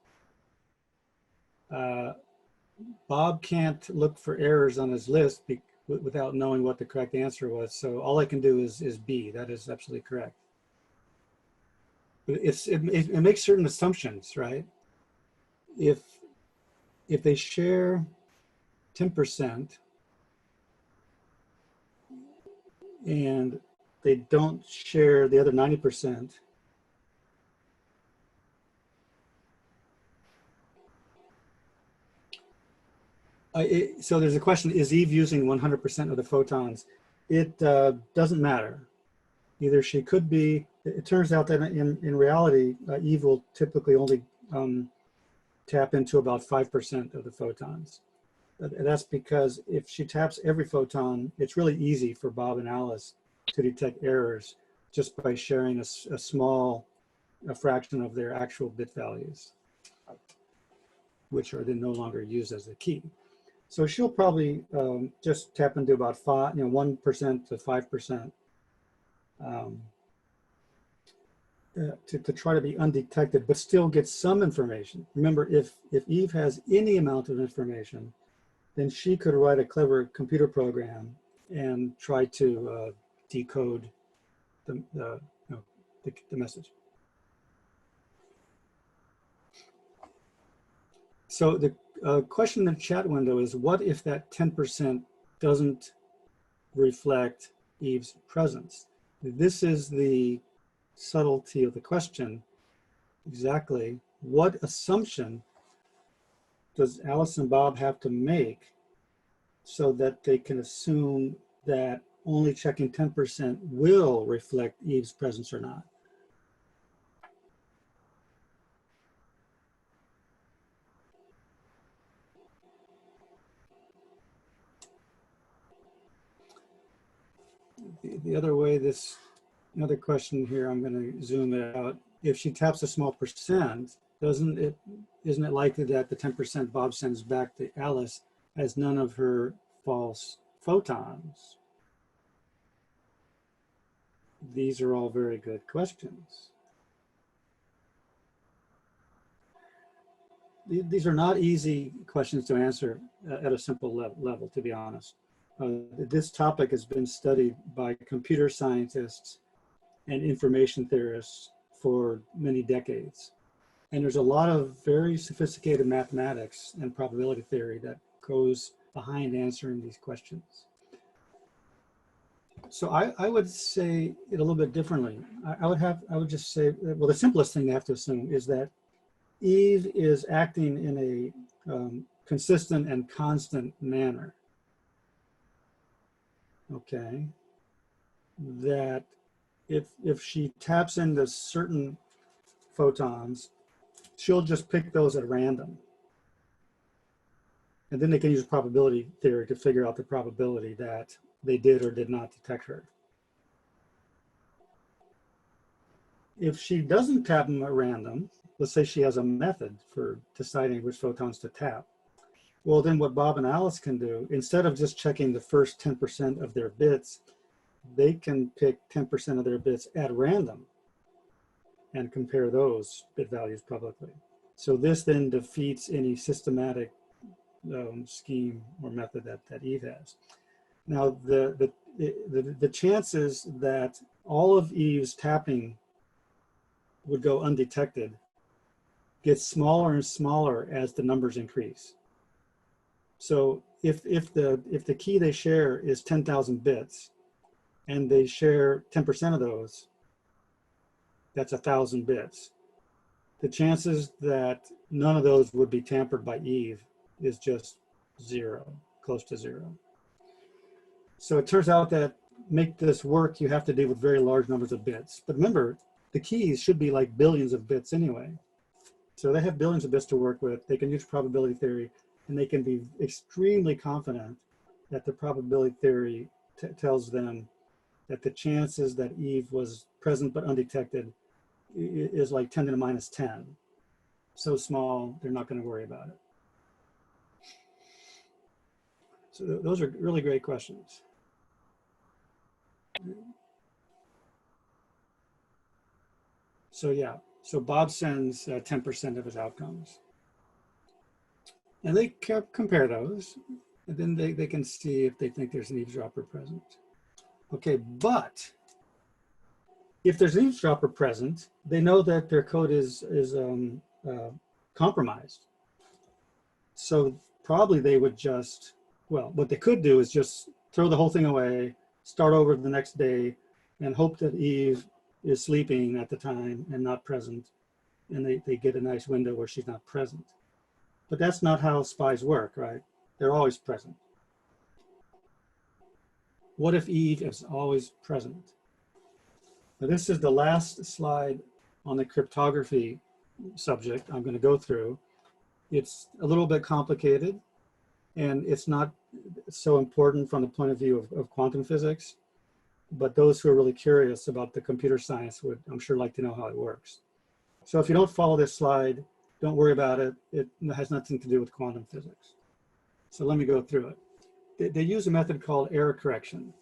Bob can't look for errors on his list without knowing what the correct answer was. So all I can do is B. That is absolutely correct. But it makes certain assumptions, right? If they share 10% and they don't share the other 90%, so there's a question, is Eve using 100% of the photons? It doesn't matter. Either she could be, it turns out that in reality, Eve will typically only tap into about 5% of the photons. That's because if she taps every photon, it's really easy for Bob and Alice to detect errors just by sharing a small fraction of their actual bit values, which are then no longer used as the key. So she'll probably just tap into about 1% to 5% to try to be undetected, but still get some information. Remember, if Eve has any amount of information, then she could write a clever computer program and try to decode the message. So the question in the chat window is, what if that 10% doesn't reflect Eve's presence? This is the subtlety of the question. Exactly what assumption does Alice and Bob have to make so that they can assume that only checking 10% will reflect Eve's presence or not? The other way, another question here, I'm going to zoom it out. If she taps a small percent, isn't it likely that the 10% Bob sends back to Alice has none of her false photons? These are all very good questions. These are not easy questions to answer at a simple level, to be honest. This topic has been studied by computer scientists and information theorists for many decades. And there's a lot of very sophisticated mathematics and probability theory that goes behind answering these questions. So I would say it a little bit differently. I would just say, well, the simplest thing to have to assume is that Eve is acting in a consistent and constant manner. Okay, that if she taps into certain photons, she'll just pick those at random. And then they can use probability theory to figure out the probability that they did or did not detect her. If she doesn't tap them at random, let's say she has a method for deciding which photons to tap, well, then what Bob and Alice can do, instead of just checking the first 10% of their bits, they can pick 10% of their bits at random and compare those bit values publicly. So this then defeats any systematic scheme or method that Eve has. Now, the chances that all of Eve's tapping would go undetected gets smaller and smaller as the numbers increase. So if the key they share is 10,000 bits, and they share 10% of those, that's 1,000 bits. The chances that none of those would be tampered by Eve is just zero, close to zero. So it turns out that make this work, you have to deal with very large numbers of bits. But remember, the keys should be like billions of bits anyway. So they have billions of bits to work with. They can use probability theory, and they can be extremely confident that the probability theory tells them that the chances that Eve was present but undetected is like 10 to the minus 10. So small, they're not going to worry about it. So those are really great questions. So yeah, so Bob sends 10% of his outcomes. And they compare those, and then they can see if they think there's an eavesdropper present. Okay, but if there's an eavesdropper present, they know that their code is compromised. So probably they would just, well, what they could do is just throw the whole thing away, start over the next day, and hope that Eve is sleeping at the time and not present. And they get a nice window where she's not present. But that's not how spies work, right? They're always present. What if Eve is always present? Now, this is the last slide on the cryptography subject I'm going to go through. It's a little bit complicated, and it's not so important from the point of view of quantum physics, but those who are really curious about the computer science would, I'm sure, like to know how it works. So if you don't follow this slide, don't worry about it. It has nothing to do with quantum physics. So let me go through it. They use a method called error correction.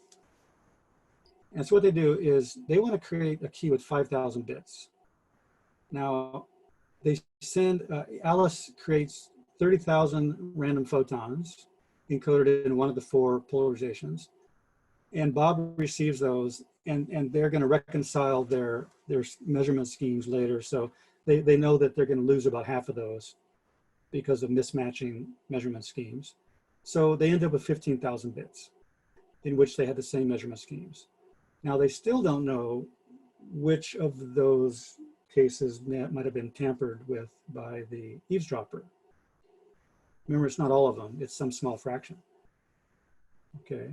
And so what they do is they want to create a key with 5,000 bits. Now, they send, Alice creates 30,000 random photons encoded in one of the 4 polarizations. And Bob receives those, and they're going to reconcile their measurement schemes later. So they know that they're going to lose about half of those because of mismatching measurement schemes. So they end up with 15,000 bits in which they had the same measurement schemes. Now they still don't know which of those cases might have been tampered with by the eavesdropper. Remember, it's not all of them, it's some small fraction. Okay.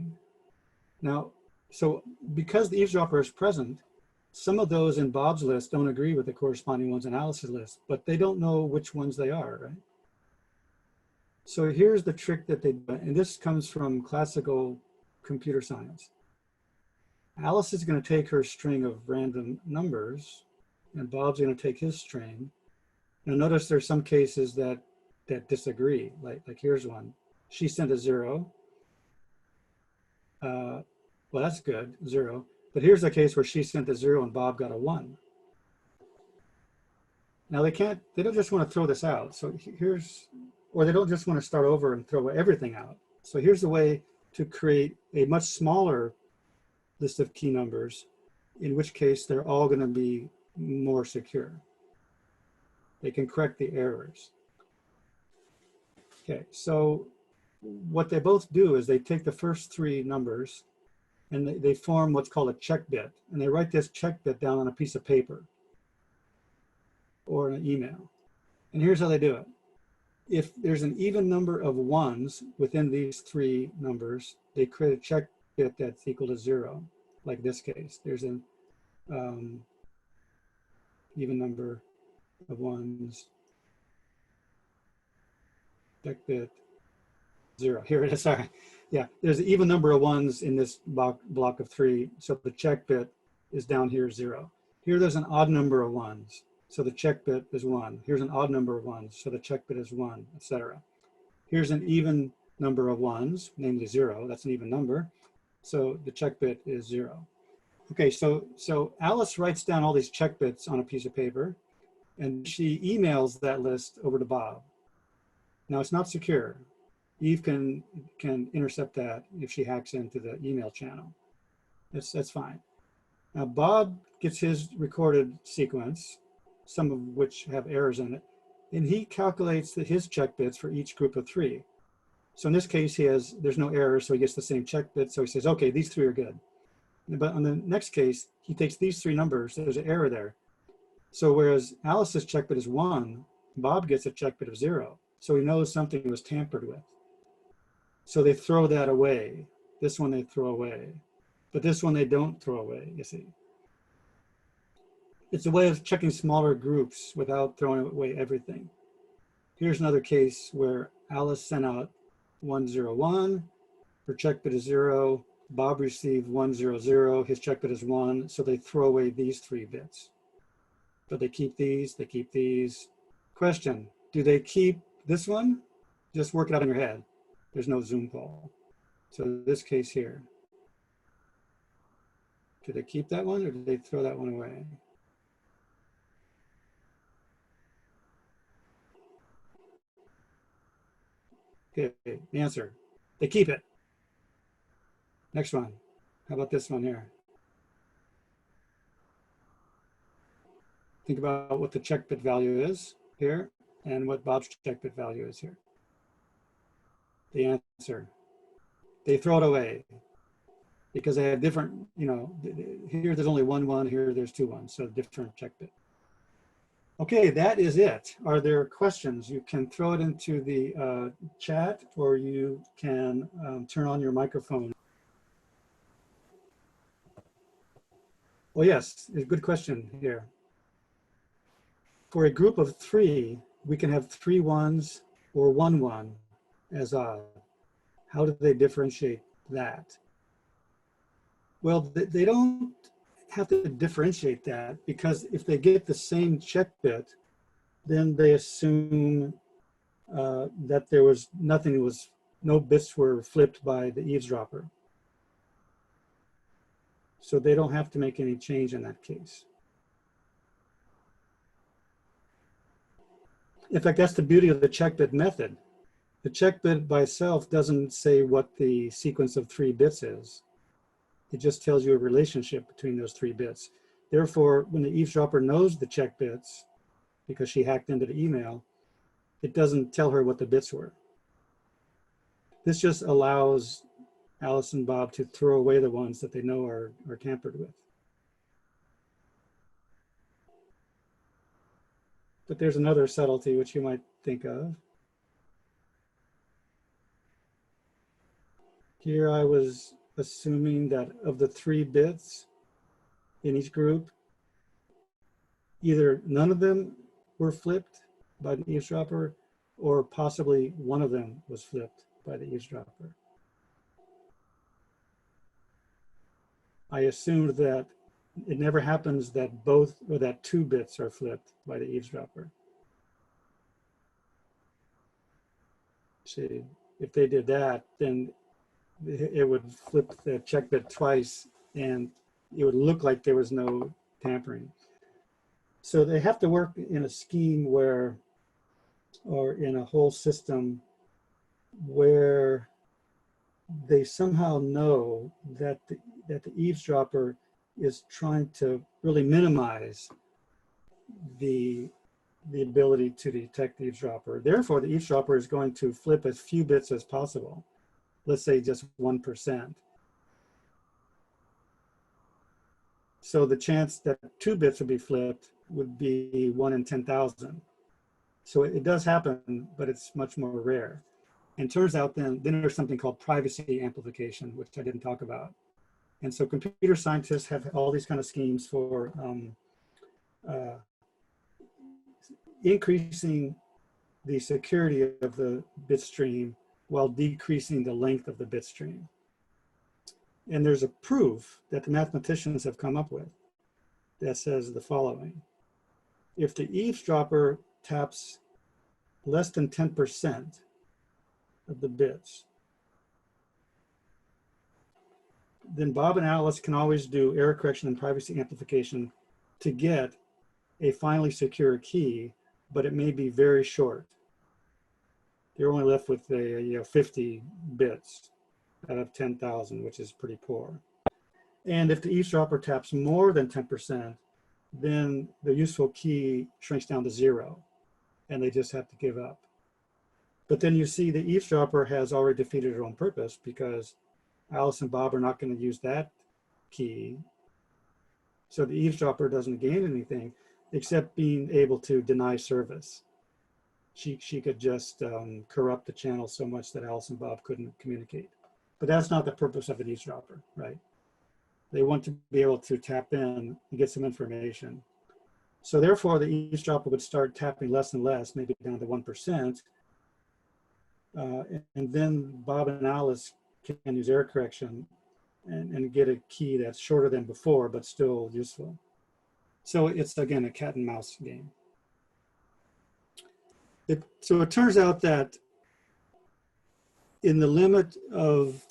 Now, so because the eavesdropper is present, some of those in Bob's list don't agree with the corresponding ones in Alice's list, but they don't know which ones they are, right? So here's the trick that they do, and this comes from classical computer science. Alice is going to take her string of random numbers, and Bob's going to take his string. Now notice there's some cases that disagree, like here's one. She sent a 0. Well, that's good, 0. But here's a case where she sent a 0 and Bob got a 1. Now they don't just want to throw this out. So or they don't just want to start over and throw everything out. So here's a way to create a much smaller list of key numbers, in which case they're all going to be more secure. They can correct the errors. Okay, so what they both do is they take the first 3 numbers and they form what's called a check bit. And they write this check bit down on a piece of paper or an email. And here's how they do it. If there's an even number of 1s within these 3 numbers, they create a check bit that's equal to 0. Like this case, there's an even number of 1s, check bit 0. Here it is, sorry. Yeah, there's an even number of 1s in this block of 3, so the check bit is down here 0. Here there's an odd number of 1s, so the check bit is 1. Here's an odd number of 1s, so the check bit is 1, etc. Here's an even number of 1s, namely 0. That's an even number, so the check bit is 0. Okay, so Alice writes down all these check bits on a piece of paper, and she emails that list over to Bob. Now it's not secure. Eve can intercept that if she hacks into the email channel. That's fine. Now Bob gets his recorded sequence, some of which have errors in it, and he calculates his check bits for each group of 3. So in this case, there's no error, so he gets the same check bit. So he says, okay, these 3 are good. But on the next case, he takes these 3 numbers, there's an error there. So whereas Alice's check bit is 1, Bob gets a check bit of 0. So he knows something was tampered with. So they throw that away. This one they throw away. But this one they don't throw away, you see. It's a way of checking smaller groups without throwing away everything. Here's another case where Alice sent out 101, her check bit is 0, Bob received 100, his check bit is 1, so they throw away these 3 bits. But they keep these, they keep these. Question, do they keep this one? Just work it out in your head. There's no Zoom call. So this case here. Did they keep that one or did they throw that one away? Okay, answer. They keep it. Next one. How about this one here? Think about what the check bit value is here and what Bob's check bit value is here. The answer. They throw it away because they have different, you know, here there's only 1 1, here there's 2 1, so different check bit. Okay, that is it. Are there questions? You can throw it into the chat or you can turn on your microphone. Oh yes, a good question here. For a group of 3, we can have 3 1s or 1 1 as odd. How do they differentiate that? Well, they don't have to differentiate that because if they get the same check bit, then they assume that there was no bits were flipped by the eavesdropper. So they don't have to make any change in that case. In fact, that's the beauty of the check bit method. The check bit by itself doesn't say what the sequence of 3 bits is. It just tells you a relationship between those 3 bits. Therefore, when the eavesdropper knows the check bits, because she hacked into the email, it doesn't tell her what the bits were. This just allows Alice and Bob to throw away the ones that they know are tampered with. But there's another subtlety which you might think of. Here I was assuming that of the 3 bits in each group, either none of them were flipped by the eavesdropper or possibly one of them was flipped by the eavesdropper. I assumed that it never happens that both or that 2 bits are flipped by the eavesdropper. See, if they did that, then it would flip the check bit twice and it would look like there was no tampering. So they have to work in a scheme where, or in a whole system where they somehow know that the eavesdropper is trying to really minimize the ability to detect the eavesdropper. Therefore, the eavesdropper is going to flip as few bits as possible. Let's say just 1%. So the chance that 2 bits would be flipped would be 1 in 10,000. So it does happen, but it's much more rare. And turns out then there's something called privacy amplification, which I didn't talk about. And so computer scientists have all these kind of schemes for increasing the security of the bit stream while decreasing the length of the bit stream. And there's a proof that the mathematicians have come up with that says the following. If the eavesdropper taps less than 10% of the bits, then Bob and Alice can always do error correction and privacy amplification to get a finally secure key, but it may be very short. You're only left with 50 bits out of 10,000, which is pretty poor. And if the eavesdropper taps more than 10%, then the useful key shrinks down to 0, and they just have to give up. But then you see the eavesdropper has already defeated her own purpose because Alice and Bob are not going to use that key. So the eavesdropper doesn't gain anything except being able to deny service. She could just corrupt the channel so much that Alice and Bob couldn't communicate. But that's not the purpose of an eavesdropper, right? They want to be able to tap in and get some information. So therefore, the eavesdropper would start tapping less and less, maybe down to 1%. And then Bob and Alice can use error correction and get a key that's shorter than before, but still useful. So it's, again, a cat and mouse game. So it turns out that in the limit of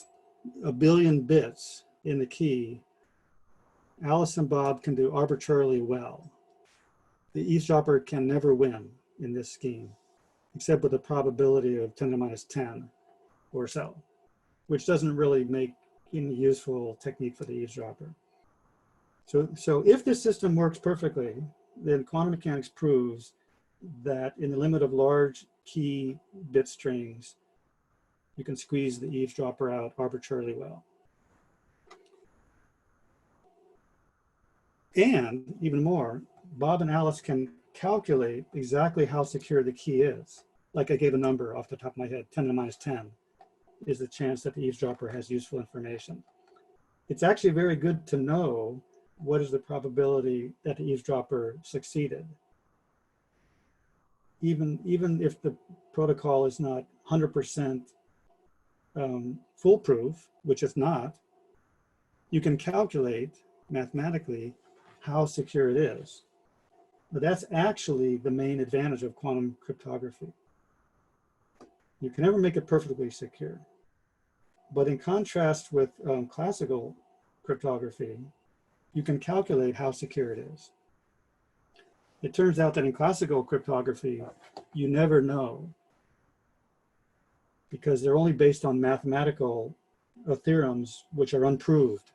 1 billion bits in the key, Alice and Bob can do arbitrarily well. The eavesdropper can never win in this scheme, except with a probability of 10 to the minus 10 or so, which doesn't really make any useful technique for the eavesdropper. So if this system works perfectly, then quantum mechanics proves that in the limit of large key bit strings, you can squeeze the eavesdropper out arbitrarily well. And even more, Bob and Alice can calculate exactly how secure the key is. Like I gave a number off the top of my head, 10 to the minus 10 is the chance that the eavesdropper has useful information. It's actually very good to know what is the probability that the eavesdropper succeeded. Even if the protocol is not 100% foolproof, which it's not, you can calculate mathematically how secure it is. But that's actually the main advantage of quantum cryptography. You can never make it perfectly secure. But in contrast with classical cryptography, you can calculate how secure it is. It turns out that in classical cryptography, you never know, because they're only based on mathematical theorems which are unproved.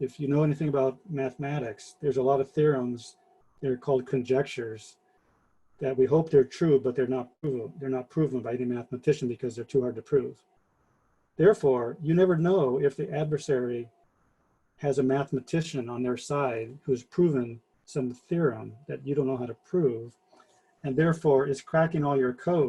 If you know anything about mathematics, there's a lot of theorems, they're called conjectures, that we hope they're true, but they're not proven. They're not proven by any mathematician because they're too hard to prove. Therefore, you never know if the adversary has a mathematician on their side who's proven some theorem that you don't know how to prove, and therefore is cracking all your code